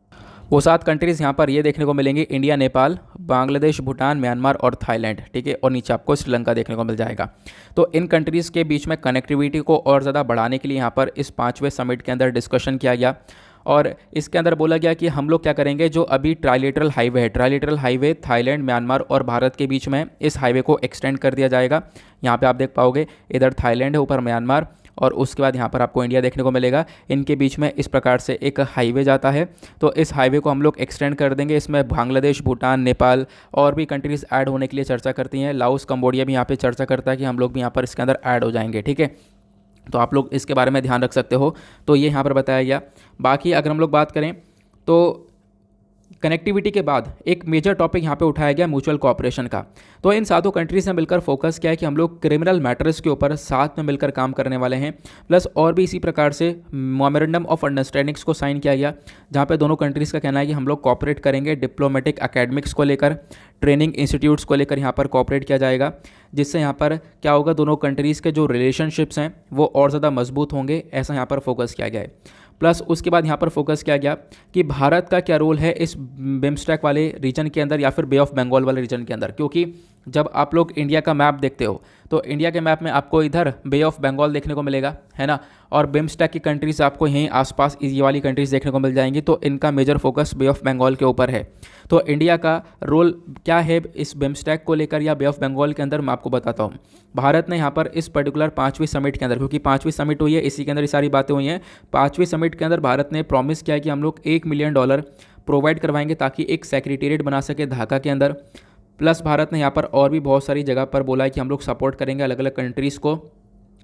Speaker 1: वो 7 कंट्रीज़ यहाँ पर ये देखने को मिलेंगी, इंडिया, नेपाल, बांग्लादेश, भूटान, म्यांमार और थाईलैंड, ठीक है। और नीचे आपको श्रीलंका देखने को मिल जाएगा। तो इन कंट्रीज़ के बीच में कनेक्टिविटी को और ज़्यादा बढ़ाने के लिए यहाँ पर इस 5वें समिट के अंदर डिस्कशन किया गया। और इसके अंदर बोला गया कि हम लोग क्या करेंगे, जो अभी ट्राइलेटरल हाईवे है, ट्राइलेटरल हाईवे थाईलैंड, म्यांमार और भारत के बीच में, इस हाईवे को एक्सटेंड कर दिया जाएगा। यहाँ पे आप देख पाओगे इधर थाईलैंड है, ऊपर म्यांमार और उसके बाद यहाँ पर आपको इंडिया देखने को मिलेगा। इनके बीच में इस प्रकार से एक हाईवे जाता है, तो इस हाईवे को हम लोग एक्सटेंड कर देंगे। इसमें बांग्लादेश, भूटान, नेपाल और भी कंट्रीज़ ऐड होने के लिए चर्चा करती हैं। लाओस, कंबोडिया भी यहाँ पे चर्चा करता है कि हम लोग भी यहाँ पर इसके अंदर ऐड हो जाएंगे, ठीक है। तो आप लोग इसके बारे में ध्यान रख सकते हो। तो ये यहाँ पर बताया गया। बाकी अगर हम लोग बात करें तो कनेक्टिविटी के बाद एक मेजर टॉपिक यहाँ पे उठाया गया म्यूचुअल कोऑपरेशन का। तो इन सातों कंट्रीज ने मिलकर फोकस किया है कि हम लोग क्रिमिनल मैटर्स के ऊपर साथ में मिलकर काम करने वाले हैं। प्लस और भी इसी प्रकार से मेमोरेंडम ऑफ अंडरस्टैंडिंग्स को साइन किया गया, जहाँ पे दोनों कंट्रीज़ का कहना है कि हम लोग कोऑपरेट करेंगे डिप्लोमेटिक एकेडमिक्स को लेकर, ट्रेनिंग इंस्टीट्यूट्स को लेकर यहाँ पर कोऑपरेट किया जाएगा, जिससे यहाँ पर क्या होगा, दोनों कंट्रीज़ के जो रिलेशनशिप्स हैं वो और ज़्यादा मजबूत होंगे, ऐसा यहाँ पर फोकस किया गया है। प्लस उसके बाद यहाँ पर फोकस किया गया कि भारत का क्या रोल है इस बिम्स्टेक वाले रीजन के अंदर या फिर बे ऑफ बंगाल वाले रीजन के अंदर। क्योंकि जब आप लोग इंडिया का मैप देखते हो तो इंडिया के मैप में आपको इधर बे ऑफ बंगाल देखने को मिलेगा, है ना, और बिम्स्टेक की कंट्रीज़ आपको यहीं आसपास ये वाली कंट्रीज़ देखने को मिल जाएंगी। तो इनका major focus bay of Bengal के ऊपर है। तो इंडिया का रोल क्या है इस बिम्स्टेक को लेकर या बे ऑफ बंगाल के अंदर, मैं आपको बताता हूँ। भारत ने यहाँ पर इस पर्टिकुलर 5वीं समिट के अंदर, क्योंकि 5वीं समिट हुई है इसी के अंदर ये सारी बातें हुई हैं, 5वीं समिट के अंदर भारत ने प्रॉमिस किया कि हम लोग $1 मिलियन प्रोवाइड करवाएंगे ताकि एक सेक्रेटेरिएट बना सके ढाका के अंदर। प्लस भारत ने यहाँ पर और भी बहुत सारी जगह पर बोला है कि हम लोग सपोर्ट करेंगे अलग अलग कंट्रीज़ को।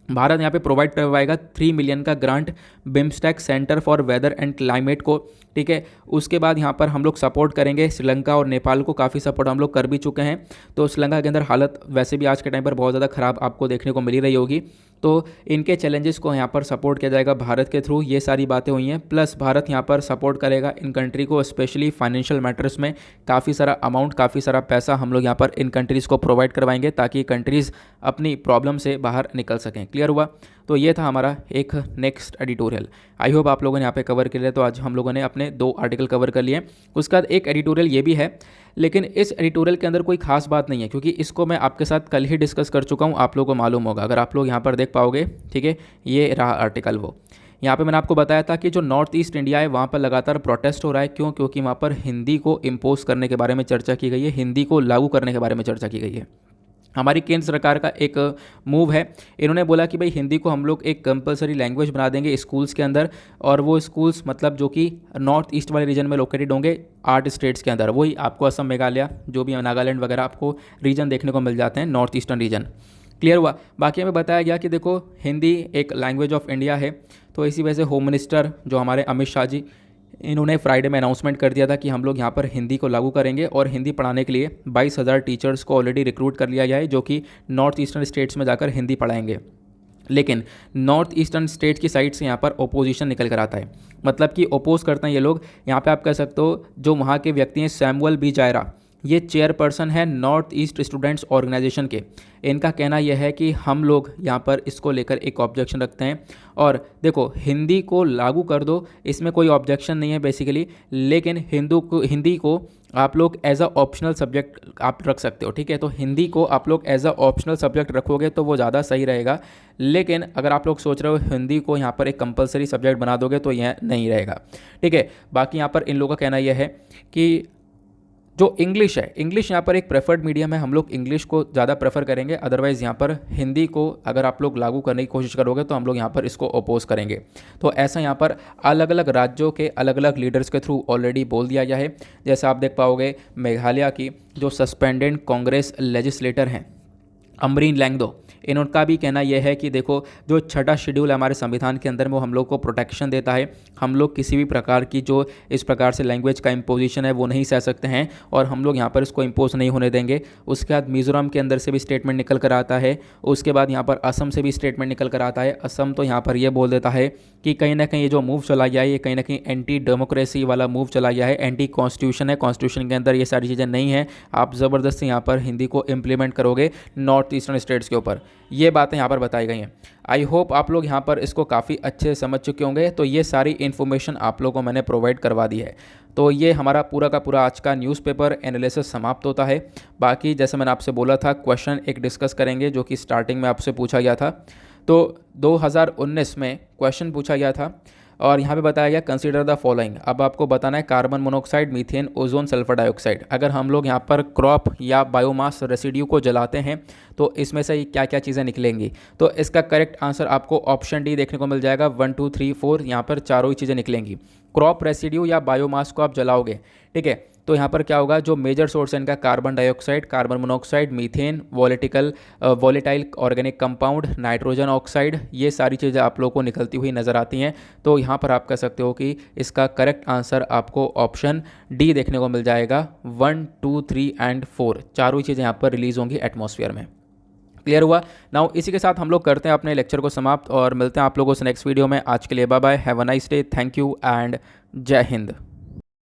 Speaker 1: भारत यहाँ पे प्रोवाइड करवाएगा 3 मिलियन का grant BIMSTEC centre for weather and climate को, ठीक है। उसके बाद यहाँ पर हम लोग सपोर्ट करेंगे श्रीलंका और नेपाल को, काफ़ी सपोर्ट हम लोग कर भी चुके हैं। तो श्रीलंका के अंदर हालत वैसे भी आज के टाइम पर बहुत ज़्यादा ख़राब आपको देखने को मिल ही रही होगी। तो इनके चैलेंजेस को यहाँ पर सपोर्ट किया जाएगा भारत के थ्रू, ये सारी बातें हुई हैं। प्लस भारत यहाँ पर सपोर्ट करेगा इन कंट्री को, स्पेशली फाइनेंशियल मैटर्स में काफ़ी सारा अमाउंट, काफ़ी सारा पैसा हम लोग यहाँ पर इन कंट्रीज़ को प्रोवाइड करवाएंगे ताकि कंट्रीज़ अपनी प्रॉब्लम से बाहर निकल सकें। क्लियर हुआ? तो ये था हमारा एक नेक्स्ट एडिटोरियल। आई होप आप लोगों ने यहाँ पे कवर कर लिया। तो आज हम लोगों ने अपने 2 आर्टिकल कवर कर लिए। उसके बाद एक एडिटोरियल ये भी है, लेकिन इस एडिटोरियल के अंदर कोई खास बात नहीं है क्योंकि इसको मैं आपके साथ कल ही डिस्कस कर चुका हूँ, आप लोगों को मालूम होगा अगर आप लोग यहाँ पर देख पाओगे, ठीक है। ये रहा आर्टिकल। वो यहाँ पे मैंने आपको बताया था कि जो नॉर्थ ईस्ट इंडिया है वहाँ पर लगातार प्रोटेस्ट हो रहा है। क्यों? क्योंकि वहाँ पर हिंदी को इम्पोज करने के बारे में चर्चा की गई है, हिंदी को लागू करने के बारे में चर्चा की गई है। हमारी केंद्र सरकार का एक मूव है, इन्होंने बोला कि भाई हिंदी को हम लोग एक कंपलसरी लैंग्वेज बना देंगे स्कूल्स के अंदर, और वो स्कूल्स मतलब जो कि नॉर्थ ईस्ट वाले रीजन में लोकेटेड होंगे 8 स्टेट्स के अंदर, वही आपको असम, मेघालय, जो भी नागालैंड वगैरह आपको रीजन देखने को मिल जाते हैं, नॉर्थ ईस्टर्न रीजन। क्लियर हुआ? बाकी हमें बताया गया कि देखो हिंदी एक लैंग्वेज ऑफ इंडिया है। तो इसी वजह से होम मिनिस्टर जो हमारे अमित शाह जी, इन्होंने फ्राइडे में अनाउंसमेंट कर दिया था कि हम लोग यहाँ पर हिंदी को लागू करेंगे और हिंदी पढ़ाने के लिए 22,000 टीचर्स को ऑलरेडी रिक्रूट कर लिया गया है जो कि नॉर्थ ईस्टर्न स्टेट्स में जाकर हिंदी पढ़ाएंगे। लेकिन नॉर्थ ईस्टर्न स्टेट्स की साइड से यहाँ पर ओपोजिशन निकल कर आता है, मतलब कि ओपोज करते हैं ये लोग। यहाँ पे आप कह सकते हो जो वहाँ के व्यक्ति हैं सैमुअल बी जायरा, ये चेयरपर्सन है नॉर्थ ईस्ट स्टूडेंट्स ऑर्गेनाइजेशन के। इनका कहना यह है कि हम लोग यहाँ पर इसको लेकर एक ऑब्जेक्शन रखते हैं। और देखो हिंदी को लागू कर दो, इसमें कोई ऑब्जेक्शन नहीं है बेसिकली, लेकिन हिंदी को आप लोग एज अ ऑप्शनल सब्जेक्ट आप रख सकते हो, ठीक है। तो हिंदी को आप लोग एज अ ऑप्शनल सब्जेक्ट रखोगे तो वो ज़्यादा सही रहेगा। लेकिन अगर आप लोग सोच रहे हो हिंदी को यहाँ पर एक कंपलसरी सब्जेक्ट बना दोगे तो यह नहीं रहेगा, ठीक है। बाकी यहाँ पर इन लोगों का कहना यह है कि जो इंग्लिश है, इंग्लिश यहाँ पर एक प्रेफर्ड मीडियम है, हम लोग इंग्लिश को ज़्यादा प्रेफर करेंगे। अदरवाइज़ यहाँ पर हिंदी को अगर आप लोग लागू करने की कोशिश करोगे तो हम लोग यहाँ पर इसको अपोज करेंगे। तो ऐसा यहाँ पर अलग अलग राज्यों के अलग अलग लीडर्स के थ्रू ऑलरेडी बोल दिया गया है। जैसे आप देख पाओगे मेघालय की जो सस्पेंडेड कांग्रेस लेजिस्लेटर हैं अमरीन लैंगदो, इनका भी कहना यह है कि देखो जो छठा शेड्यूल हमारे संविधान के अंदर में वो हम लोग को प्रोटेक्शन देता है, हम लोग किसी भी प्रकार की जो इस प्रकार से लैंग्वेज का इम्पोजिशन है वो नहीं सह सकते हैं और हम लोग यहाँ पर इसको इम्पोज नहीं होने देंगे। उसके बाद मिज़ोरम के अंदर से भी स्टेटमेंट निकल कर आता है, उसके बाद यहाँ पर असम से भी स्टेटमेंट निकल कर आता है। असम तो यहाँ पर यह बोल देता है कि कहीं ना कहीं ये जो मूव चला गया है ये कहीं ना कहीं एंटी डेमोक्रेसी वाला मूव चला गया है, एंटी कॉन्स्टिट्यूशन है, कॉन्स्टिट्यूशन के अंदर ये सारी चीज़ें नहीं हैं, आप ज़बरदस्ती यहाँ पर हिंदी को इम्प्लीमेंट करोगे नॉर्थ ईस्टर्न स्टेट्स के ऊपर। ये बातें यहाँ पर बताई गई हैं। आई होप आप लोग यहाँ पर इसको काफ़ी अच्छे से समझ चुके होंगे। तो ये सारी इन्फॉर्मेशन आप लोगों को मैंने प्रोवाइड करवा दी है। तो ये हमारा पूरा का पूरा आज का न्यूज़पेपर एनालिसिस समाप्त होता है। बाकी जैसे मैंने आपसे बोला था क्वेश्चन एक डिस्कस करेंगे जो कि स्टार्टिंग में आपसे पूछा गया था। तो 2019 में क्वेश्चन पूछा गया था और यहाँ पे बताया गया कंसीडर द फॉलोइंग। अब आपको बताना है carbon monoxide, methane, ozone, sulphur dioxide. अगर हम लोग यहाँ पर क्रॉप या बायोमास रेसिड्यू को जलाते हैं तो इसमें से क्या क्या चीज़ें निकलेंगी। तो इसका करेक्ट आंसर आपको ऑप्शन डी देखने को मिल जाएगा। 1 2 3 4 यहाँ पर चारों ही चीज़ें निकलेंगी। क्रॉप रेसिड्यू या बायोमास को आप जलाओगे, ठीक है, तो यहाँ पर क्या होगा, जो मेजर सोर्स है इनका carbon dioxide, carbon monoxide, methane, volatile organic compound, nitrogen oxide, ये सारी चीज़ें आप लोगों को निकलती हुई नज़र आती हैं। तो यहाँ पर आप कह सकते हो कि इसका करेक्ट आंसर आपको ऑप्शन डी देखने को मिल जाएगा। 1, 2, 3 एंड 4 चारों चीज़ें यहाँ पर रिलीज होंगी एटमॉस्फेयर में। क्लियर हुआ। नाउ इसी के साथ हम लोग करते हैं अपने लेक्चर को समाप्त और मिलते हैं आप लोगों से नेक्स्ट वीडियो में। आज के लिए bye bye, have a nice day, thank you and जय हिंद।